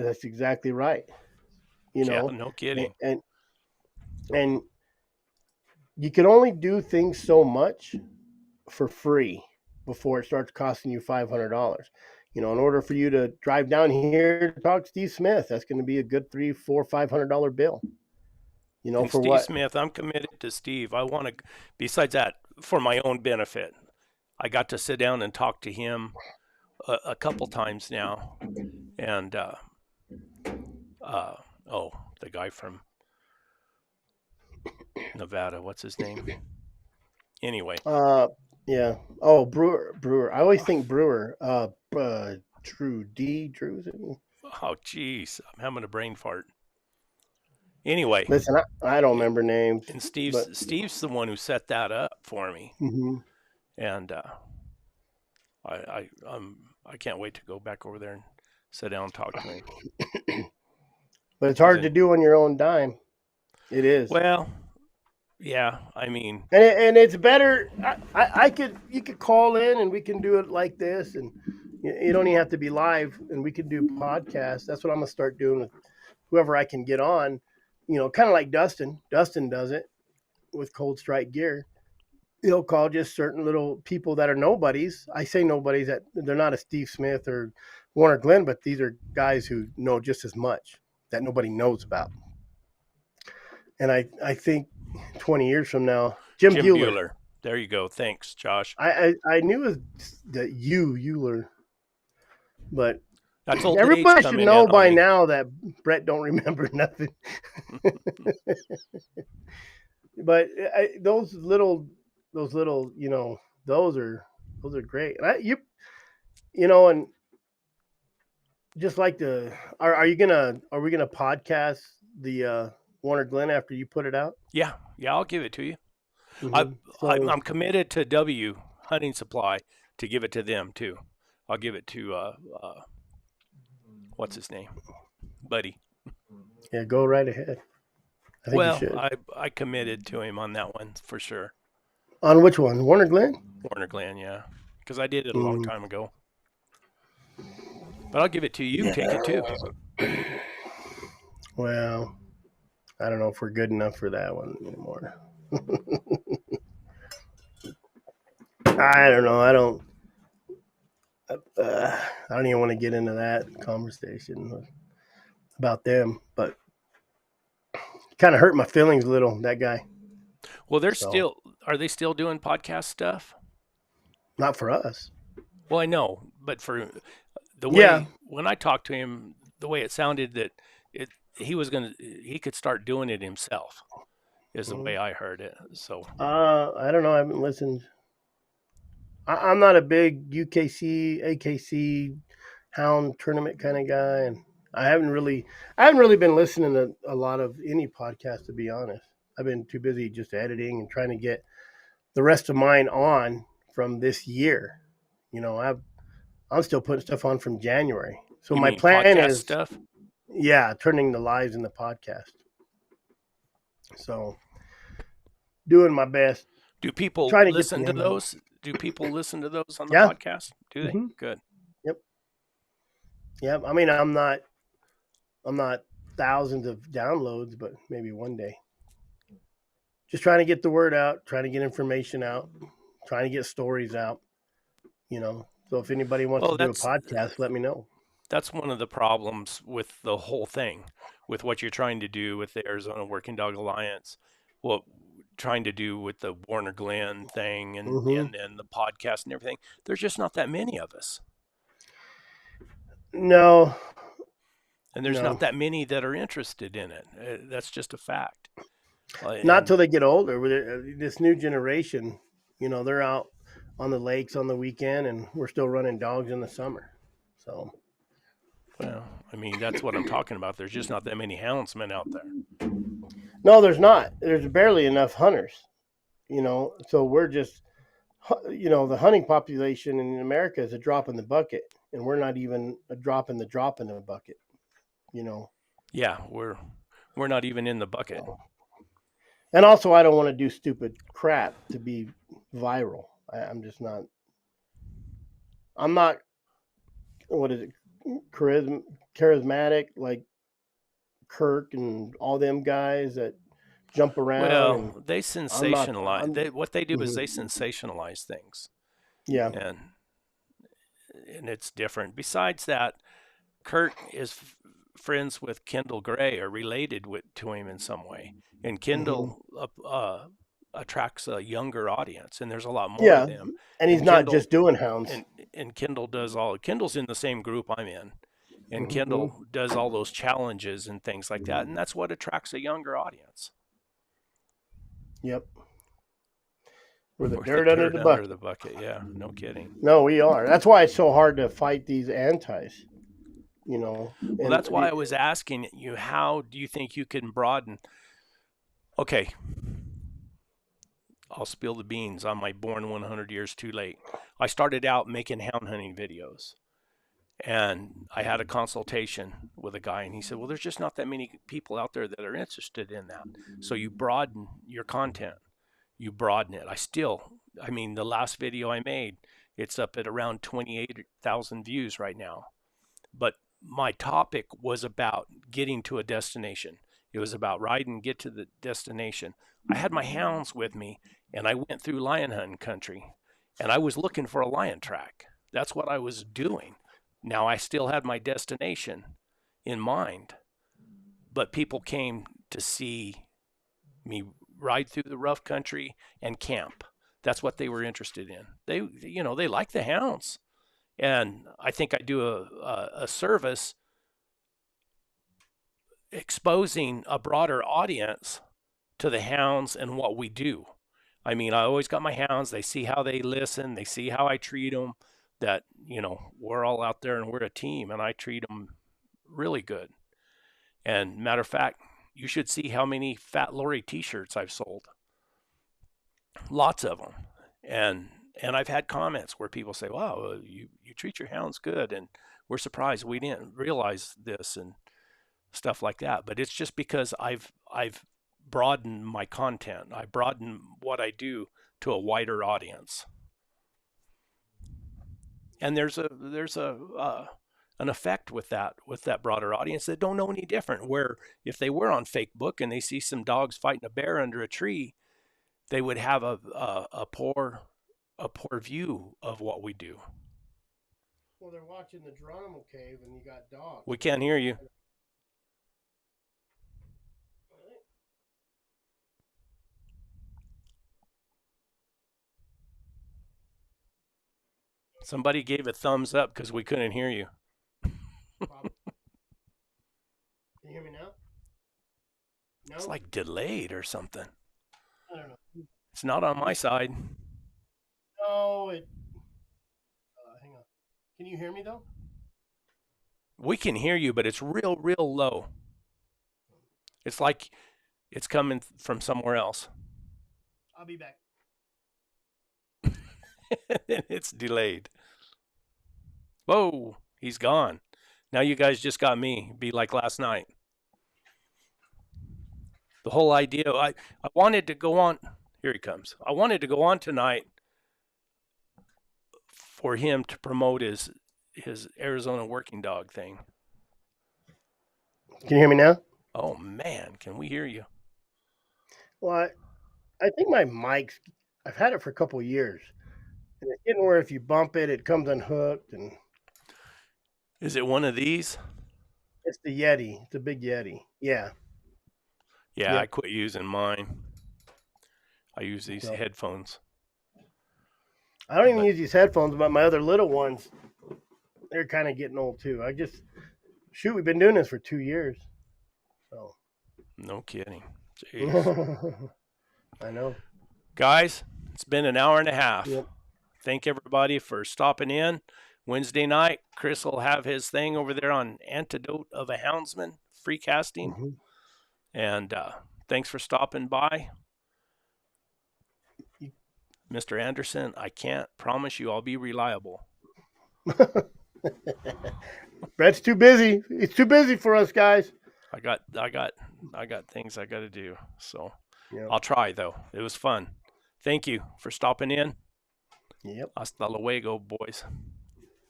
exactly right. Yeah, no kidding. And you can only do things so much for free before it starts costing you $500. In order for you to drive down here to talk to Steve Smith, that's going to be a good $300, $400, $500 bill. And For Steve what? Smith, I'm committed to Steve. I want to, besides that, for my own benefit, I got to sit down and talk to him a couple times now. And, the guy from Nevada, what's his name? Anyway. Yeah. Oh, Brewer. I always think Brewer. Drew, is it? Oh, geez, I'm having a brain fart. Anyway, Listen, I don't remember names. and but Steve's the one who set that up for me, mhm. and I can't wait to go back over there and sit down and talk to him. But it's hard to do on your own dime. It is. Well, yeah, I mean, and it's better. You could call in and we can do it like this, and you don't even have to be live, and we can do podcasts. That's what I'm gonna start doing with whoever I can get on. Kind of like Dustin. Dustin does it with Cold Strike Gear. He'll call just certain little people that are nobodies. I say nobodies, that they're not a Steve Smith or Warner Glenn, but these are guys who know just as much that nobody knows about. And I think 20 years from now, Jim Bueller. There you go. Thanks, Josh. I knew it was that Euler, but that's old. Everybody should know by now that Brett don't remember nothing. But those little, those are great. And and just like are we gonna podcast the Warner Glenn after you put it out? Yeah, I'll give it to you. Mm-hmm. I'm committed to W Hunting Supply to give it to them too. I'll give it to what's his name, Buddy. Yeah, go right ahead. I committed to him on that one for sure. On which one? Warner Glenn? Warner Glenn, yeah, because I did it a long time ago. But I'll give it to you. Take it too. Well, I don't know if we're good enough for that one anymore. I don't know. I don't even want to get into that conversation about them, but kind of hurt my feelings a little, that guy. Well, are they still doing podcast stuff? Not for us. Well, I know, but for the way when I talked to him, the way it sounded that he could start doing it himself is the way I heard it. So I don't know. I haven't listened. I'm not a big UKC, AKC, Hound tournament kind of guy, and I haven't really been listening to a lot of any podcast, to be honest. I've been too busy just editing and trying to get the rest of mine on from this year. I'm still putting stuff on from January. So my plan is stuff. Yeah, turning the lives into podcast. So doing my best. Do people listen to those? Do people listen to those on the podcast? Do they? Mm-hmm. Good. Yep. I mean, I'm not thousands of downloads, but maybe one day. Just trying to get the word out, trying to get information out, trying to get stories out. So if anybody wants to do a podcast, let me know. That's one of the problems with the whole thing, with what you're trying to do with the Arizona Working Dog Alliance, what trying to do with the Warner Glenn thing and the podcast and everything. There's just not that many of us. No. And there's not that many that are interested in it. That's just a fact. Not till they get older. This new generation, they're out on the lakes on the weekend, and we're still running dogs in the summer. So. Well, I mean, that's what I'm talking about. There's just not that many houndsmen out there. No, there's not. There's barely enough hunters, so we're just, the hunting population in America is a drop in the bucket, and we're not even a drop in the bucket, Yeah, we're not even in the bucket. And also, I don't want to do stupid crap to be viral. I'm just not. I'm not. What is it? Charismatic like Kirk and all them guys that jump around. Well, they sensationalize. What they do is they sensationalize things. Yeah. And it's different. Besides that, Kurt is friends with Kendall Gray, or related to him in some way, and Kendall attracts a younger audience, and there's a lot more of them. And he's not just doing hounds. And Kendall does all. Kendall's in the same group I'm in, and Kendall does all those challenges and things like that, and that's what attracts a younger audience. Yep. We're the dirt under the bucket. Yeah, no kidding. No, we are. That's why it's so hard to fight these antis. You know. Well, that's why I was asking you, how do you think you can broaden? Okay, I'll spill the beans on my born 100 years too late. I started out making hound hunting videos, and I had a consultation with a guy, and he said, well, there's just not that many people out there that are interested in that. So you broaden your content. You broaden it. I mean, the last video I made, it's up at around 28,000 views right now. But my topic was about getting to a destination. It was about riding, get to the destination. I had my hounds with me, and I went through lion hunting country, and I was looking for a lion track. That's what I was doing. Now, I still had my destination in mind, but people came to see me ride through the rough country and camp. That's what they were interested in. They like the hounds. And I think I do a service exposing a broader audience to the hounds and what we do. I mean, I always got my hounds. They see how they listen. They see how I treat them, that, we're all out there and we're a team, and I treat them really good. And matter of fact, you should see how many Fat Lori t-shirts I've sold. Lots of them. And I've had comments where people say, wow, you treat your hounds good, and we're surprised we didn't realize this, and stuff like that. But it's just because I've broadened my content. I broaden what I do to a wider audience. And there's an effect with that broader audience that don't know any different, where if they were on Facebook and they see some dogs fighting a bear under a tree, they would have a poor view of what we do. Well, they're watching the Geronimo Cave, and you got dogs. We can't hear you. Somebody gave a thumbs up because we couldn't hear you. Can you hear me now? No? It's like delayed or something. I don't know. It's not on my side. No, hang on. Can you hear me though? We can hear you, but it's real low. It's like it's coming from somewhere else. I'll be back. It's delayed. Whoa, he's gone. Now you guys just got me. Be like last night. The whole idea, I wanted to go on. Here he comes. I wanted to go on tonight for him to promote his Arizona working dog thing. Can you hear me now? Oh man, can we hear you? Well, I think my mic's, I've had it for a couple of years. And it's getting where if you bump it, it comes unhooked. And is it one of these? It's the Yeti. It's a big Yeti. Yeah. Yeah, Yep. I quit using mine. I use these headphones. I don't even use these headphones, but my other little ones, they're kind of getting old too. We've been doing this for 2 years. So. No kidding. Jeez. I know. Guys, it's been an hour and a half. Yep. Thank everybody for stopping in. Wednesday night, Chris will have his thing over there on Anecdote of a Houndsman, free casting. Mm-hmm. And thanks for stopping by. Mr. Anderson, I can't promise you I'll be reliable. Brett's too busy. It's too busy for us guys. I got things I got to do. So Yep. I'll try though. It was fun. Thank you for stopping in. Yep. Hasta luego, boys.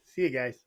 See you guys.